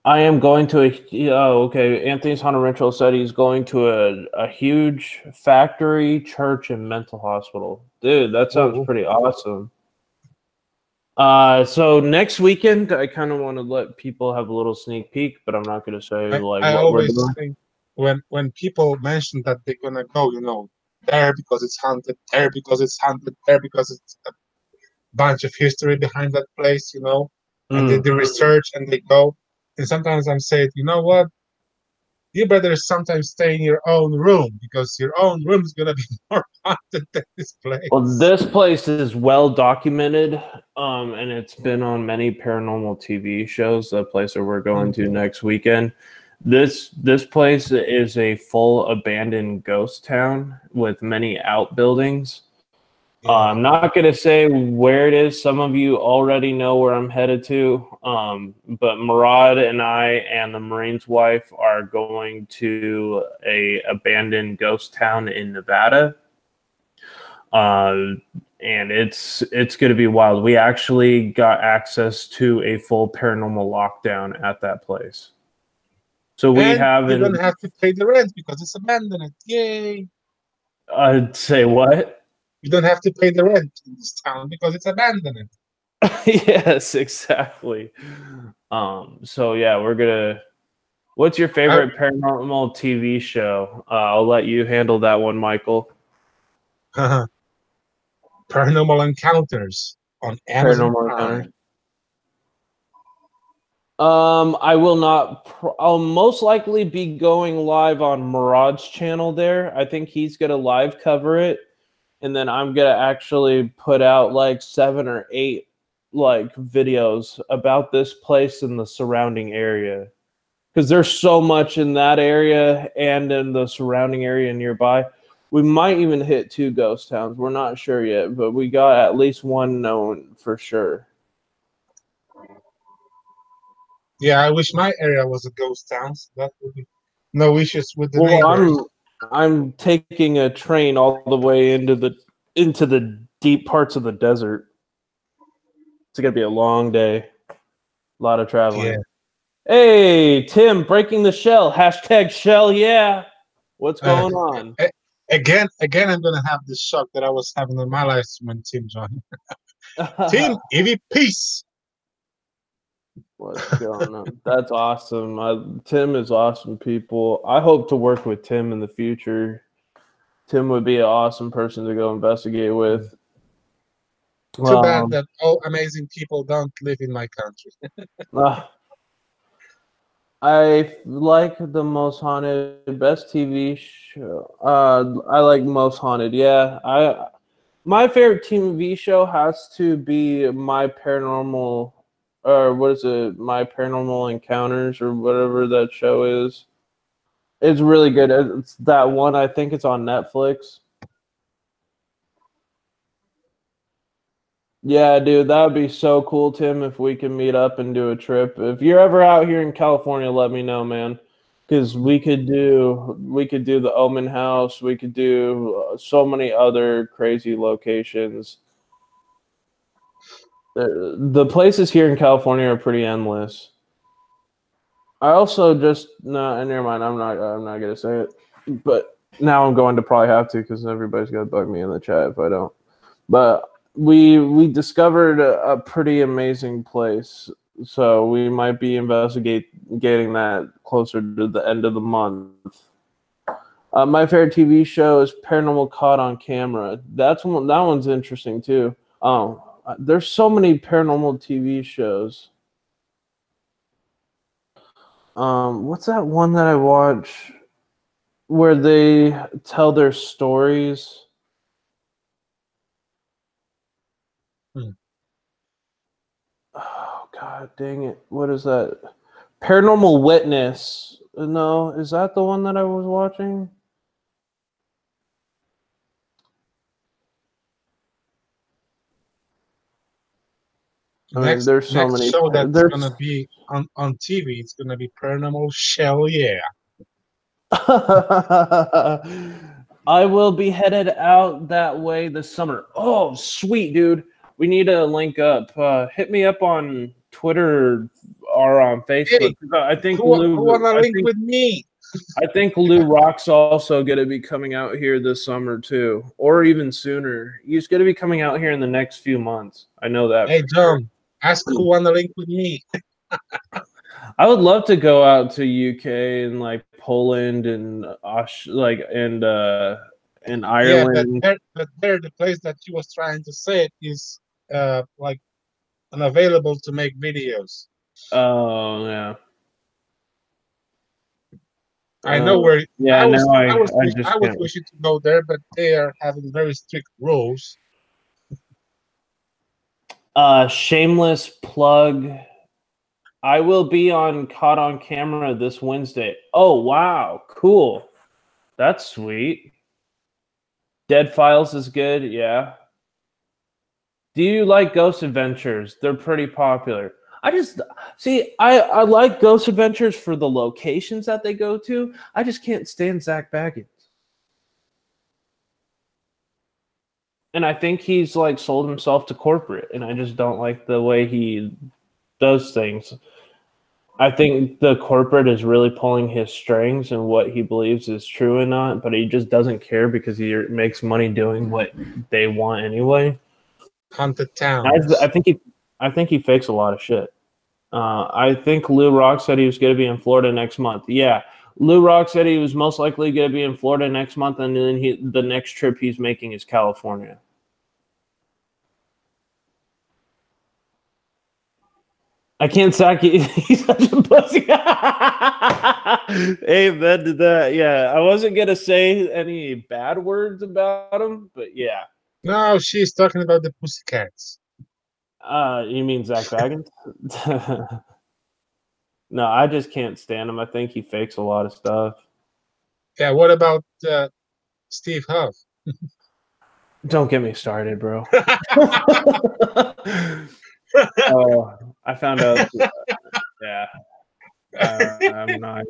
I am going to okay. Anthony's Hunter Ritual said he's going to a huge factory, church, and mental hospital. Dude, that sounds Whoa. pretty awesome. So next weekend, I kind of want to let people have a little sneak peek, but I'm not going to say like I what we're always doing. think when people mention that they're gonna go, there because it's haunted, there because it's haunted, there because it's a bunch of history behind that place, and they Mm. do research and they go. And sometimes I'm saying, you know what? You better sometimes stay in your own room because your own room is gonna be more haunted than this Well, place. this place is well documented, and it's been on many paranormal TV shows. The place that we're going to next weekend. This place is a full abandoned ghost town with many outbuildings. Yeah. I'm not going to say where it is. Some of you already know where I'm headed to. But Murad and I and the Marine's wife are going to a abandoned ghost town in Nevada. And it's going to be wild. We actually got access to a full paranormal lockdown at that place. So we And you don't haven't. have to pay the rent because it's abandoned. Yay! I'd say what? You don't have to pay the rent in this town because it's abandoned. Yes, exactly. So yeah, we're gonna. What's your I, favorite paranormal TV show? I'll let you handle that one, Michael. Paranormal Encounters on Amazon Paranormal Encounters. Prime. I will not. I'll most likely be going live on Murad's channel there. I think he's gonna live cover it, and then I'm gonna actually put out like 7 or 8 like videos about this place and the surrounding area, because there's so much in that area and in the surrounding area nearby. We might even hit 2 ghost towns. We're not sure yet, but we got at least one known for sure. Yeah, I wish my area was a ghost town. So that would be no issues with the Well, neighbors. I'm taking a train all the way into the deep parts of the desert. It's gonna be a long day. A lot of traveling. Yeah. Hey, Tim, breaking the shell. Hashtag shell, yeah. What's going on? Again, I'm gonna have this shock that I was having in my life when Tim joined. Tim, Evie, peace. What's going on? That's awesome. Tim is awesome, people. I hope to work with Tim in the future. Tim would be an awesome person to go investigate with. Too bad that all amazing people don't live in my country. I like the Most Haunted, best TV show. I like Most Haunted. Yeah, my favorite TV show has to be My Paranormal, or what is it? My Paranormal Encounters, or whatever that show is. It's really good. It's that one. I think it's on Netflix. Yeah, dude, that would be so cool, Tim, if we can meet up and do a trip. If you're ever out here in California, let me know, man. Because we could do the Omen House. We could do so many other crazy locations. The places here in California are pretty endless. I also never mind. I'm not gonna say it. But now I'm going to probably have to, because everybody's gonna bug me in the chat if I don't. But we discovered a pretty amazing place, so we might be investigating that closer to the end of the month. My favorite TV show is Paranormal Caught on Camera. That one's interesting too. There's so many paranormal TV shows. What's that one that I watch where they tell their stories? Oh, God dang it. What is that? Paranormal Witness. No, is that the one that I was watching? There's so many. Show that's gonna be on TV. It's gonna be Paranormal Shell, yeah. I will be headed out that way this summer. Oh, sweet, dude. We need to link up. Hit me up on Twitter or on Facebook. Hey, I think who wanna link with me? I think Lou Rock's also going to be coming out here this summer too, or even sooner. He's going to be coming out here in the next few months. I know that. Hey, John, ask who wanna link with me. I would love to go out to UK and like Poland and and Ireland. Yeah, but there, the place that you was trying to say it is like unavailable to make videos. Oh yeah. I know where. Yeah, I was just wishing to go there, but they are having very strict rules. Shameless plug. I will be on Caught on Camera this Wednesday. Oh wow, cool. That's sweet. Dead Files is good, yeah. Do you like Ghost Adventures? They're pretty popular. I like Ghost Adventures for the locations that they go to. I just can't stand Zach Baggins. And I think he's like sold himself to corporate, and I just don't like the way he does things. I think the corporate is really pulling his strings and what he believes is true and not, but he just doesn't care because he makes money doing what they want anyway. Haunted towns. I think he fakes a lot of shit. I think Lou Rock said he was going to be in Florida next month. Yeah, Lou Rock said he was most likely going to be in Florida next month, and then the next trip he's making is California. I can't sack you. He's such a pussy. Amen to that. Yeah, I wasn't gonna say any bad words about him, but yeah. No, she's talking about the Pussycats. You mean Zach Baggins? No, I just can't stand him. I think he fakes a lot of stuff. Yeah, what about Steve Huff? Don't get me started, bro. Oh, I found out. Yeah, I'm not.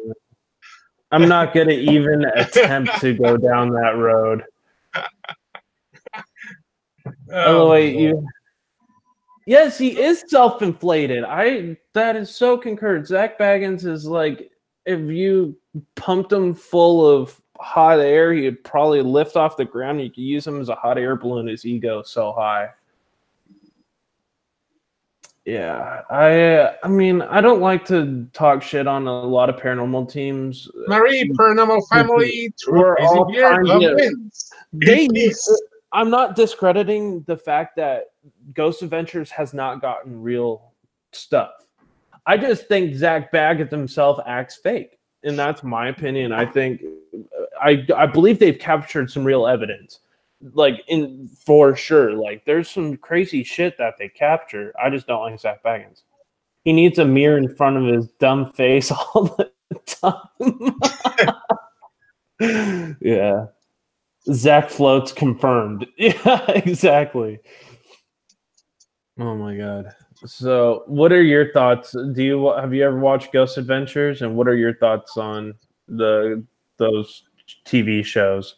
I'm not gonna even attempt to go down that road. Oh wait, you. Yes, he is self-inflated. That is so concurred. Zach Baggins is like, if you pumped him full of hot air, he'd probably lift off the ground. You could use him as a hot air balloon. His ego is so high. Yeah, I mean, I don't like to talk shit on a lot of paranormal teams. Marie, Paranormal Family, We're all trying to. Peace. I'm not discrediting the fact that Ghost Adventures has not gotten real stuff. I just think Zach Baggins himself acts fake, and that's my opinion. I think I believe they've captured some real evidence, like for sure. Like there's some crazy shit that they capture. I just don't like Zach Baggins. He needs a mirror in front of his dumb face all the time. Yeah. Zach floats confirmed. Yeah, exactly. Oh my god. So, what are your thoughts? Have you ever watched Ghost Adventures, and what are your thoughts on those TV shows?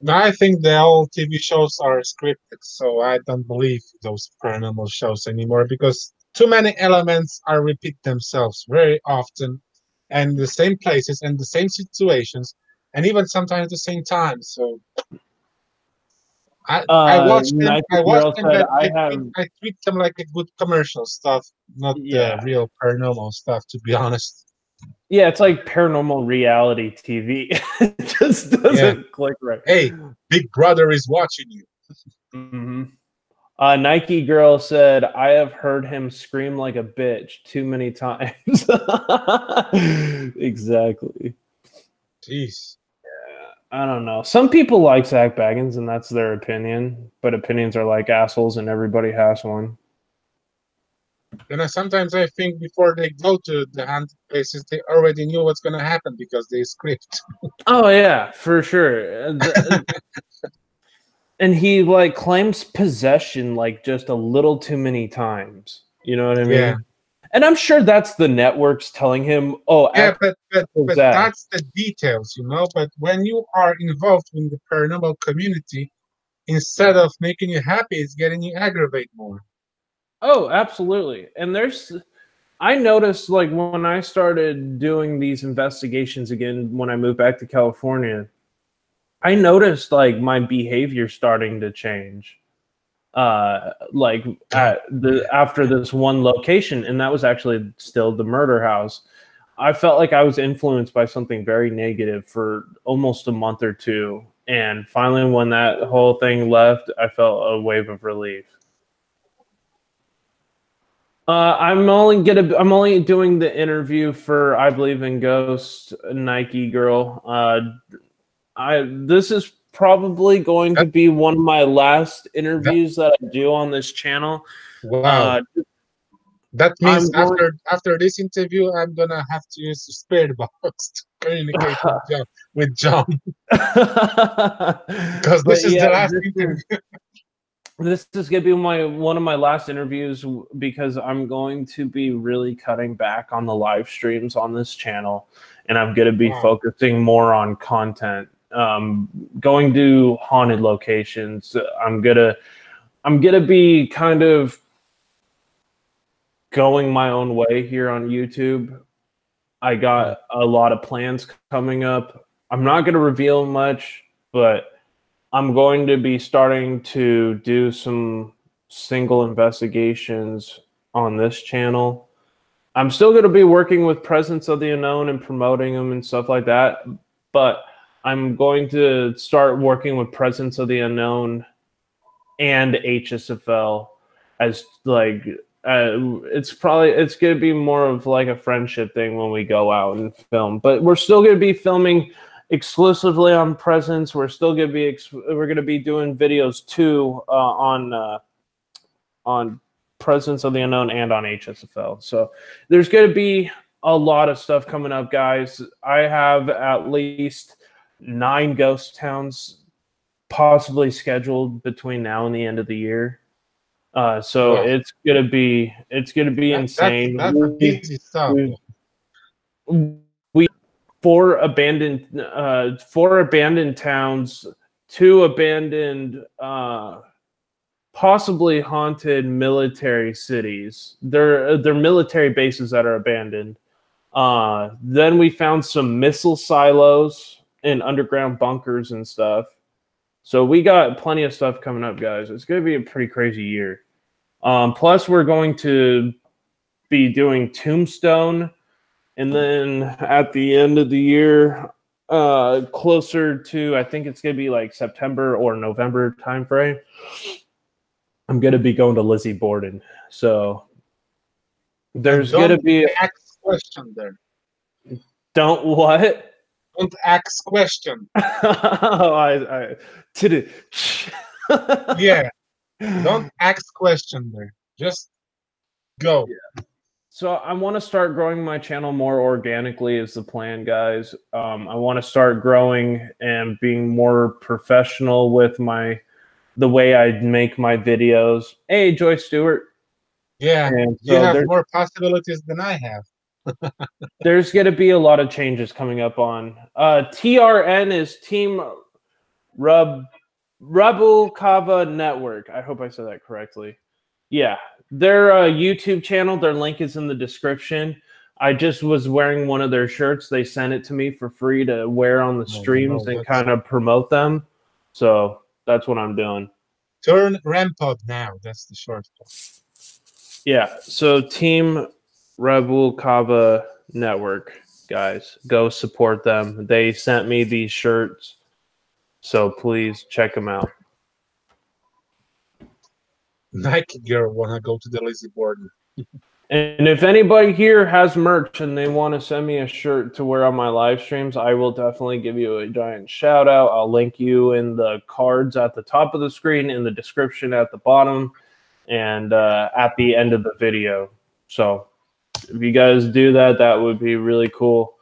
I think the old TV shows are scripted, so I don't believe those paranormal shows anymore because too many elements are repeat themselves very often, and the same places and the same situations, and even sometimes at the same time. So I watch them. I watch them, but I treat them like a good commercial stuff, not the real paranormal stuff. To be honest. Yeah, it's like paranormal reality TV. It just doesn't click right. Hey, Big Brother is watching you. Mm-hmm. Nike Girl said, I have heard him scream like a bitch too many times. Exactly. Jeez. I don't know. Some people like Zach Baggins, and that's their opinion. But opinions are like assholes, and everybody has one. And sometimes I think before they go to the haunted places, they already knew what's going to happen because they script. Oh yeah, for sure. And he like claims possession like just a little too many times. You know what I mean? Yeah. And I'm sure that's the networks telling him, "Oh, yeah, but that's the details, you know. But when you are involved in the paranormal community, instead of making you happy, it's getting you aggravate more." Oh, absolutely. And I noticed like when I started doing these investigations again when I moved back to California, I noticed like my behavior starting to change. Like after this one location, and that was actually still the murder house. I felt like I was influenced by something very negative for almost a month or two, and finally, when that whole thing left, I felt a wave of relief. I'm only doing the interview for I Believe in Ghosts, Nike Girl. This is probably going to be one of my last interviews that I do on this channel. Wow. That means after this interview, I'm gonna have to use the spirit box to communicate with John. Because this is the last interview. This is going to be one of my last interviews because I'm going to be really cutting back on the live streams on this channel, and I'm going to be focusing more on content. Going to haunted locations. I'm gonna be kind of going my own way here on YouTube. I got a lot of plans coming up. I'm not going to reveal much, but I'm going to be starting to do some single investigations on this channel. I'm still going to be working with Presence of the Unknown and promoting them and stuff like that, but I'm going to start working with Presence of the Unknown and HSFL as like it's going to be more of like a friendship thing when we go out and film. But we're still going to be filming exclusively on Presence. We're still going to be we're going to be doing videos too on Presence of the Unknown and on HSFL. So there's going to be a lot of stuff coming up, guys. I have at least 9 ghost towns possibly scheduled between now and the end of the year. So Wow. it's gonna be insane. That's easy stuff. We 4 abandoned towns, 2 abandoned possibly haunted military cities. They're military bases that are abandoned. Then we found some missile silos and underground bunkers and stuff. So we got plenty of stuff coming up, guys. It's going to be a pretty crazy year. Plus, we're going to be doing Tombstone. And then at the end of the year, closer to, I think it's going to be like September or November timeframe, I'm going to be going to Lizzie Borden. So there's going to be... Ask question there. Don't what? Don't ask question. I Yeah. Don't ask question there. Just go. Yeah. So I want to start growing my channel more organically is the plan, guys. I want to start growing and being more professional with the way I make my videos. Hey, Joyce Stewart. Yeah, and so you have more possibilities than I have. There's going to be a lot of changes coming up on TRN is Team Rebel Kava Network. I hope I said that correctly. Yeah, their YouTube channel, their link is in the description. I just was wearing one of their shirts. They sent it to me for free to wear on the streams and kind of promote them. So that's what I'm doing. Turn Rampod now. That's the short one. Yeah, so Team Rebel Kava Network, guys, go support them. They sent me these shirts, so please check them out. Nike girl wanna go to the Lizzie Borden. And if anybody here has merch and they want to send me a shirt to wear on my live streams, I will definitely give you a giant shout out. I'll link you in the cards at the top of the screen, in the description at the bottom, and at the end of the video. So if you guys do that, that would be really cool.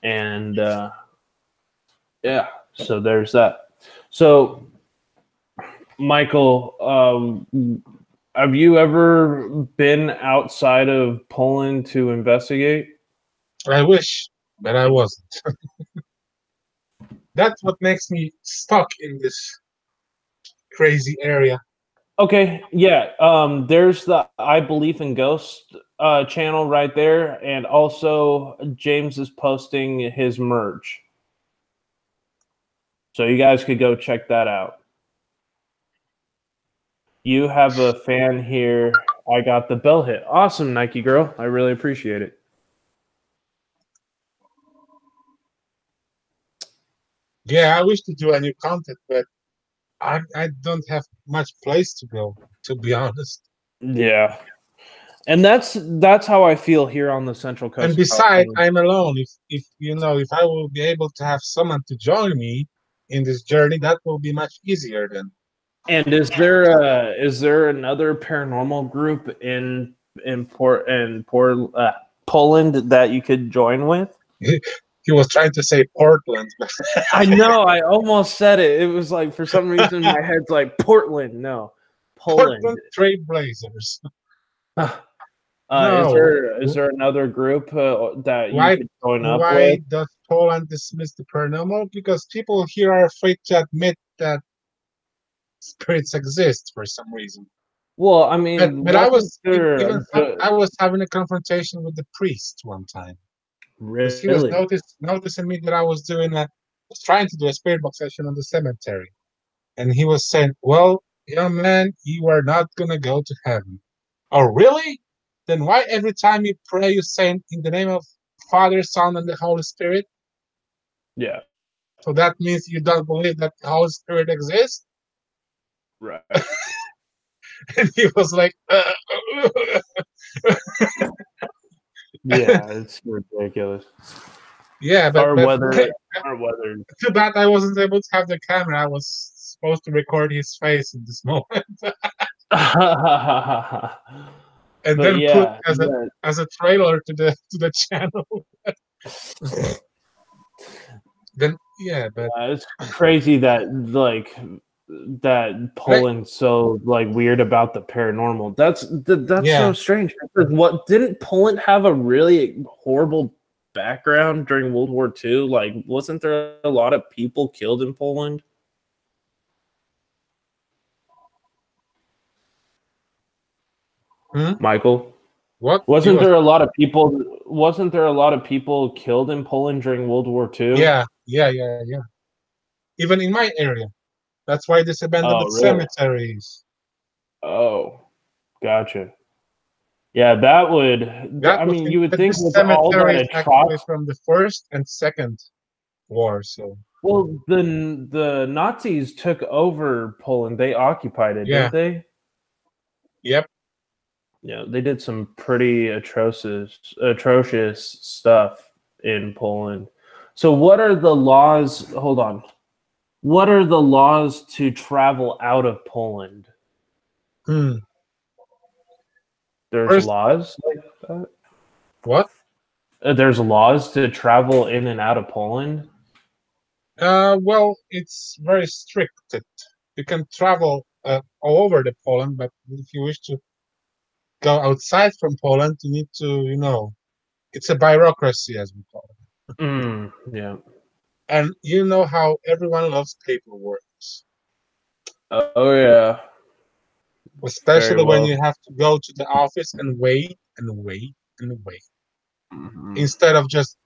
And yeah, so there's that. So Michael, have you ever been outside of Poland to investigate? I wish, but I wasn't. That's what makes me stuck in this crazy area. Okay, yeah. There's the I Believe in Ghosts channel right there, and also James is posting his merch. So you guys could go check that out. You have a fan here. I got the bell hit. Awesome, Nike girl. I really appreciate it. Yeah, I wish to do a new content, but I don't have much place to go, to be honest. Yeah. And that's how I feel here on the Central Coast. And besides, I'm alone. If you know, if I will be able to have someone to join me in this journey, that will be much easier then. And is there another paranormal group in Poland that you could join with? He was trying to say Portland. I know. I almost said it. It was like for some reason my head's like Portland. No, Poland. Portland Trailblazers. No. Is there another group that you could join up with? Why does Poland dismiss the paranormal? Because people here are afraid to admit that spirits exist for some reason. Well, I mean, but I was having a confrontation with the priest one time. Really? He was noticing me that I was trying to do a spirit box session on the cemetery, and he was saying, "Well, young man, you are not gonna go to heaven." Oh, really? Then why every time you pray you say in the name of Father, Son, and the Holy Spirit? Yeah. So that means you don't believe that the Holy Spirit exists? Right. And he was like, Yeah, it's ridiculous. Yeah, but Our but weather, our weather. too bad I wasn't able to have the camera. I was supposed to record his face in this moment, and But then put yeah, as a trailer to the channel. Then yeah, but it's crazy that that like, Poland's so like weird about the paranormal. That's so yeah. strange. Because what didn't Poland have a really horrible background during World War II? Like, wasn't there a lot of people killed in Poland? Michael, What? wasn't there a lot of people? Wasn't there a lot of people killed in Poland during World War II? Yeah. Even in my area. That's why this abandoned Oh, really? cemeteries. Oh, gotcha. Yeah, that would. That I was mean, you would think this with all that cemetery is actually atrocity. from the First and Second War. So Well, the Nazis took over Poland. They occupied it, yeah, didn't they? yep. Yeah, they did some pretty atrocious stuff in Poland. So, what are the laws? Hold on. What are the laws to travel out of Poland? Hmm. There's First, laws like that. what? There's laws to travel in and out of Poland. Well, it's very strict. You can travel all over the Poland, but if you wish to go outside from Poland, you need to, it's a bureaucracy, as we call it. Yeah. And you know how everyone loves paperwork, Oh yeah. Very especially when well. you have to go to the office and wait and wait and wait Mhm. instead of just,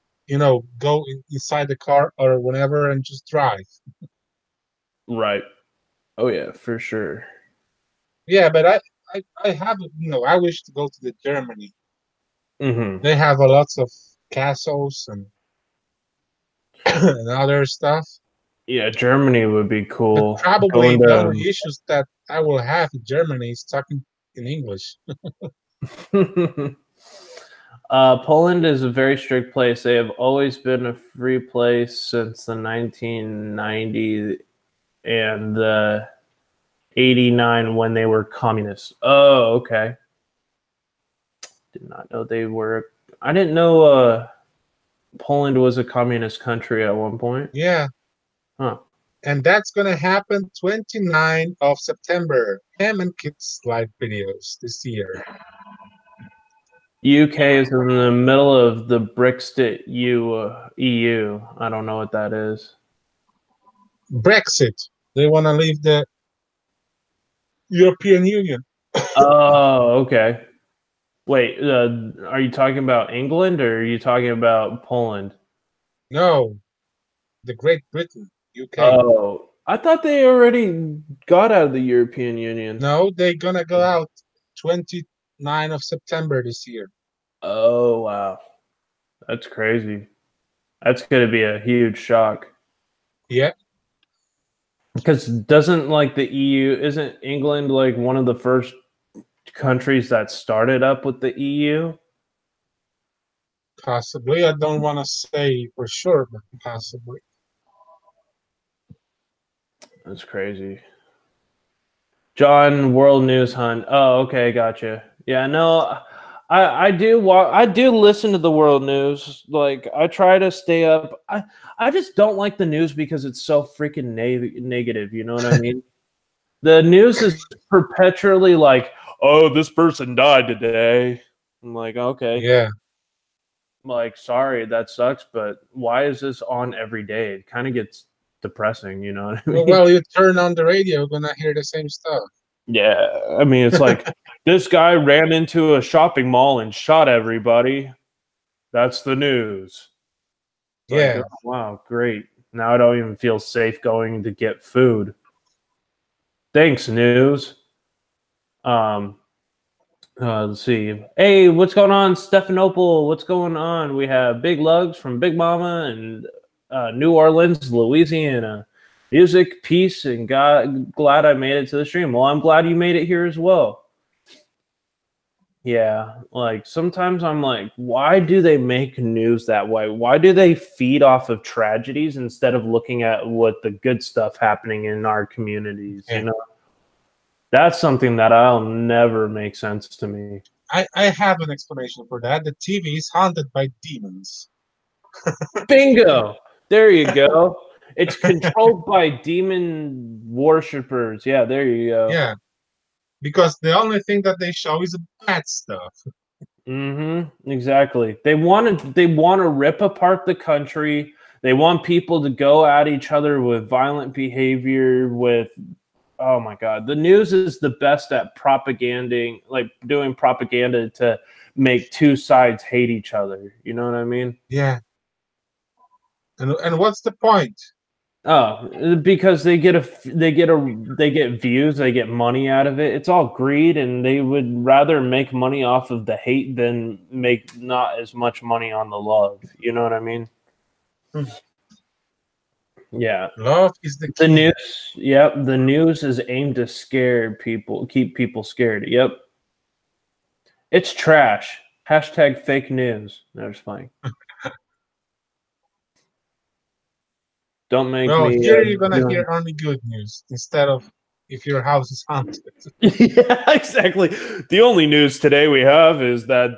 go inside the car or whatever and just drive. Right. Oh yeah, for sure. Yeah, but I have, I wish to go to the Germany. Hmm. They have a lots of castles and, and other stuff. Yeah, Germany would be But cool. probably Going the only to issues that I will have in Germany is talking in English. Poland is a very strict place. They have always been a free place since the 1990s and the 89 when they were communists. Oh, okay. Did not know they were. I didn't know Poland was a communist country at one point. Yeah. Huh. And that's going to happen 29th of September. Ham and Kids live videos this year. UK is in the middle of the Brexit EU. I don't know what that is. Brexit. They want to leave the European Union. Oh, okay. Wait, are you talking about England or are you talking about Poland? No, the Great Britain, UK. Oh, I thought they already got out of the European Union. No, they're going to go out 29th of September this year. Oh, wow. That's crazy. That's going to be a huge shock. Yeah. Because doesn't like the EU, isn't England like one of the first countries that started up with the EU? Possibly. I don't want to say for sure, but possibly. That's crazy. John, World News Hunt. Oh, okay, gotcha. Yeah, no, I do listen to the world news. Like I try to stay up. I just don't like the news because it's so freaking negative. You know what I mean? The news is perpetually like, "Oh, this person died today." I'm like, okay. Yeah. I'm like, sorry, that sucks, but why is this on every day? It kind of gets depressing. You know what I mean? Well, you turn on the radio, you're going to hear the same stuff. Yeah, I mean, it's like this guy ran into a shopping mall and shot everybody. That's the news. It's like, Yeah. oh, wow, great. Now I don't even feel safe going to get food. Thanks, news. Um, let's see. Hey, what's going on, Stephanopol? What's going on? We have Big Lugs from Big Mama and New Orleans, Louisiana. Music, peace, and glad I made it to the stream. Well, I'm glad you made it here as well. Yeah, like sometimes I'm like, why do they make news that way? Why do they feed off of tragedies instead of looking at what the good stuff happening in our communities? Yeah. You know, that's something that I'll never make sense to me. I have an explanation for that. The TV is haunted by demons. Bingo! There you go. It's controlled by demon worshippers. Yeah, there you go. Yeah, because the only thing that they show is bad stuff. Exactly. They want to rip apart the country. They want people to go at each other with violent behavior. With oh my god, the news is the best at propaganding, like doing propaganda to make two sides hate each other. You know what I mean? Yeah, and what's the point? Oh, because they get views, they get money out of it. It's all greed, and they would rather make money off of the hate than make not as much money on the love. You know what I mean? Yeah. Love is the The key. news, yep. The news is aimed to scare people, keep people scared. Yep. It's trash. Hashtag fake news. No, just playing. Don't make Well, me. here you're gonna hear only good news instead of if your house is haunted. Yeah, exactly. The only news today we have is that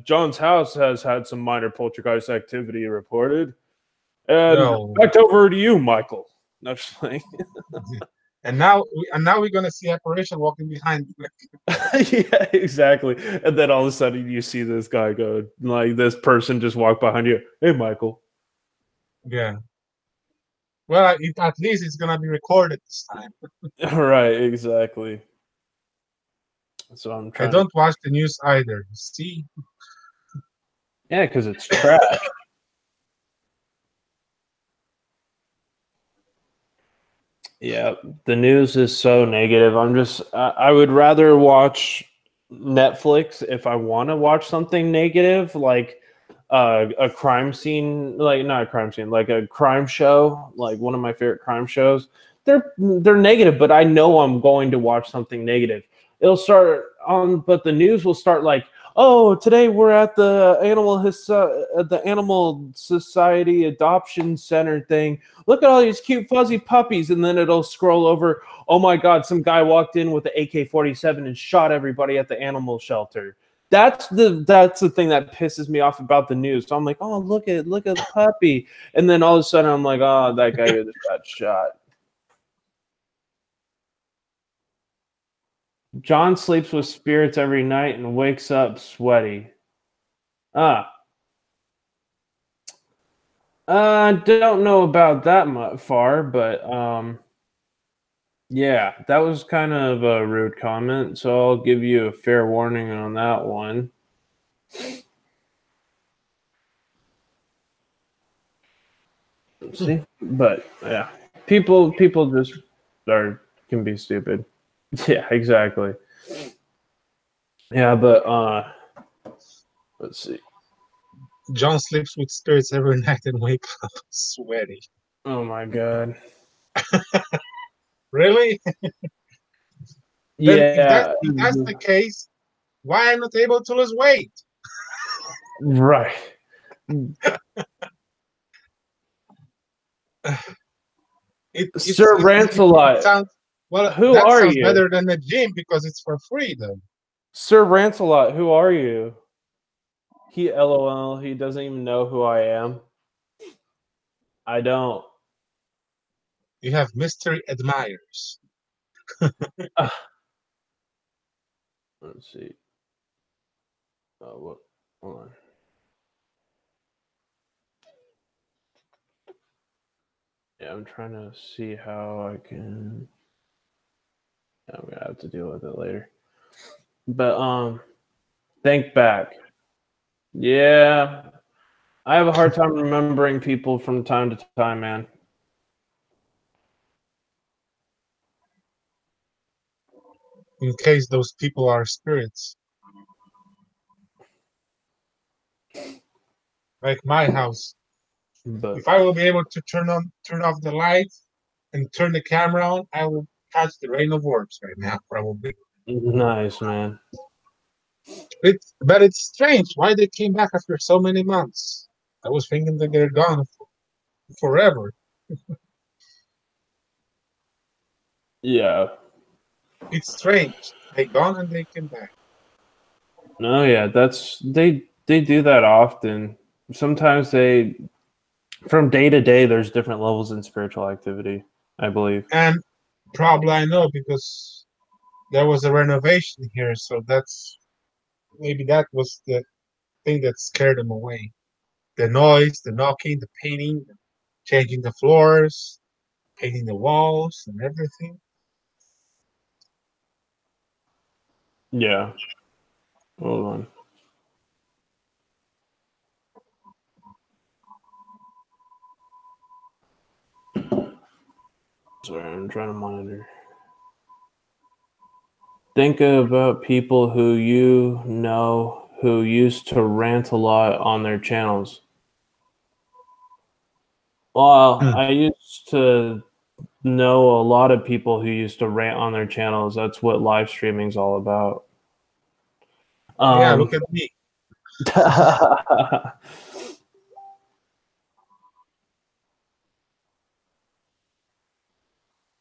John's house has had some minor poltergeist activity reported. And No. back over to you, Michael. No, just playing. And now we're gonna see apparition walking behind you. Yeah, exactly. And then all of a sudden you see this guy go, like this person just walk behind you. Hey, Michael. Yeah. Well, at least it's gonna be recorded this time. Right, exactly. So I'm I trying. don't watch the news either. See? Yeah, because it's trash. Yeah, the news is so negative. I would rather watch Netflix if I want to watch something negative, like a crime scene, like not a crime scene, like a crime show, like one of my favorite crime shows. They're negative, but I know I'm going to watch something negative. It'll start on, but the news will start like, oh, today we're at the Animal Society Adoption Center thing. Look at all these cute fuzzy puppies, and then it'll scroll over. Oh my God! Some guy walked in with an AK-47 and shot everybody at the animal shelter. That's the thing that pisses me off about the news. So I'm like, oh, look at the puppy, and then all of a sudden I'm like, oh, that guy just got shot. John sleeps with spirits every night and wakes up sweaty. Ah. Don't know about that much far, but yeah, that was kind of a rude comment, so I'll give you a fair warning on that one. See, but yeah, people just can be stupid. Yeah, exactly. Yeah, but let's see. John sleeps with spirits every night and wakes up sweaty. Oh my God. Really? Then Yeah. if that's the case, why am I not able to lose weight? Right. Sir Rancelot. Sounds, well, who that are sounds you? better than the gym because it's for free, though. Sir Rancelot, who are you? He LOL, he doesn't even know who I am. I don't. You have mystery admirers. Let's see. Oh, what? Hold on. Yeah, I'm trying to see how I can. I'm gonna have to deal with it later. But think back. Yeah, I have a hard time remembering people from time to time, man. In case those people are spirits. Like my house. But If I will be able to turn off the lights and turn the camera on, I will catch the rain of orbs right now, probably. nice, man. But it's strange why they came back after so many months. I was thinking that they're gone forever. Yeah. It's strange. They gone and they came back. No, yeah, they do that often. Sometimes they, from day to day, there's different levels in spiritual activity, I believe. And probably I know because there was a renovation here, so maybe that was the thing that scared them away. The noise, the knocking, the painting, changing the floors, painting the walls, and everything. Yeah. Hold on. Sorry, I'm trying to monitor. Think about people who you know who used to rant a lot on their channels. Well, I used to know a lot of people who used to rant on their channels. That's what live streaming's all about. Yeah, look at me.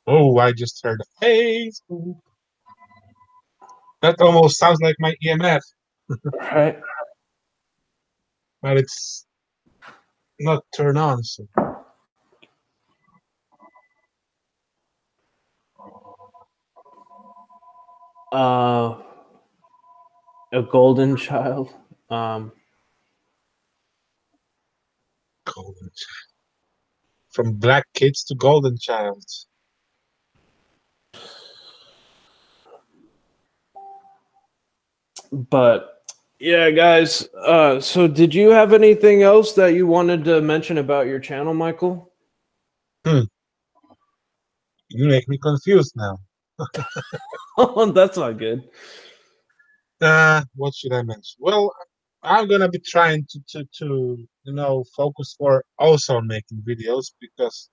Oh, I just heard a Facebook. That almost sounds like my EMF, Right. but it's not turned on. So. A golden child. Golden child. From black kids to golden child. But yeah, guys. So did you have anything else that you wanted to mention about your channel, Michael? You make me confused now. Oh, that's not good. What should I mention? Well, I'm gonna be trying to focus more also on making videos because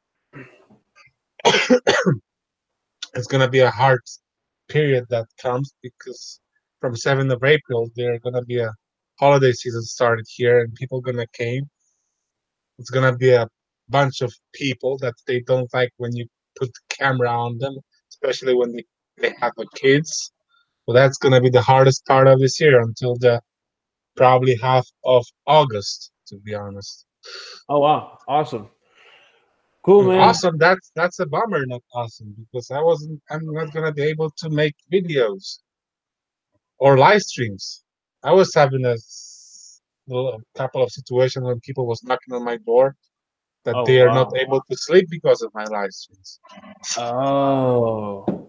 it's gonna be a hard period that comes because from 7th of April there gonna be a holiday season started here and people gonna came. It's gonna be a bunch of people that they don't like when you put the camera on them, especially when they have a kids. So that's gonna be the hardest part of this year until the probably half of August, to be honest. Oh wow, awesome, cool, man. Awesome. That's a bummer, not awesome, because I'm not gonna be able to make videos or live streams. I was having a couple of situations when people was knocking on my door that Oh they are not wow. able to sleep because of my live streams. Oh.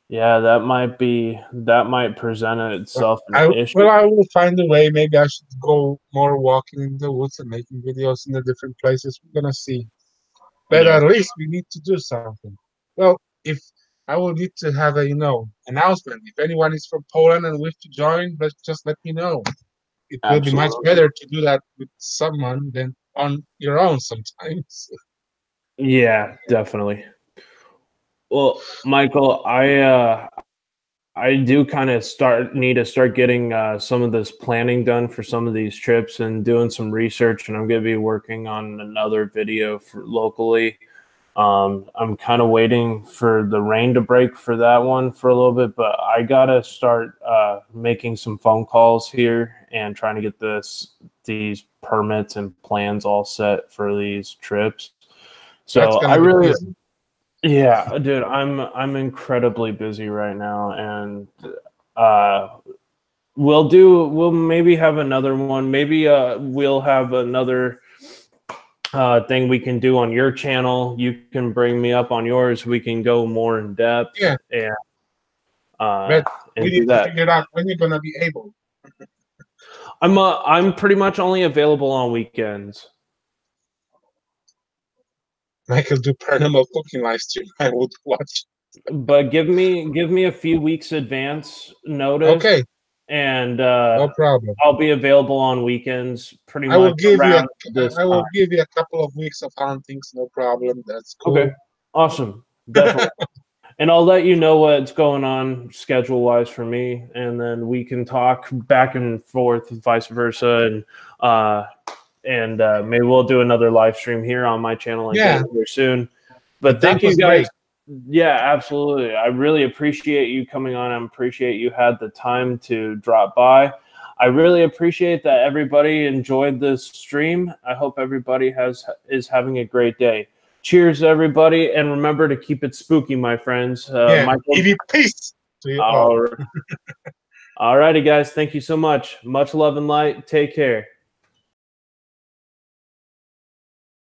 Yeah, that might present itself an issue. I will find a way. Maybe I should go more walking in the woods and making videos in the different places. We're gonna see. But Yeah, at least we need to do something. Well, if I will need to have a announcement. If anyone is from Poland and wish to join, just let me know. It will be much absolutely. better to do that with someone than on your own sometimes. Yeah, definitely. Well, Michael, I do kind of need to start getting some of this planning done for some of these trips and doing some research, and I'm going to be working on another video for locally. I'm kind of waiting for the rain to break for that one for a little bit, but I got to start making some phone calls here and trying to get these permits and plans all set for these trips. So That's I gonna be really, busy. yeah, dude, I'm incredibly busy right now, and uh, we'll maybe have another one. Maybe we'll have another thing we can do on your channel. You can bring me up on yours. We can go more in depth Yeah, but we and do need to that. figure out when you're gonna be able. I'm pretty much only available on weekends. I could do paranormal cooking live stream. I would watch. But give me a few weeks advance notice, Okay, and no problem. I'll be available on weekends pretty I will much give you around this I time. will give you a couple of weeks of huntings, no problem. That's Okay, cool. awesome, definitely. And I'll let you know what's going on schedule-wise for me, and then we can talk back and forth, vice versa, and maybe we'll do another live stream here on my channel again here soon. But thank you guys. Great. Yeah, absolutely. I really appreciate you coming on. I appreciate you had the time to drop by. I really appreciate that everybody enjoyed this stream. I hope everybody is having a great day. Cheers, everybody, and remember to keep it spooky, my friends. Michael, give you peace to you all. All righty, guys. Thank you so much. Much love and light. Take care.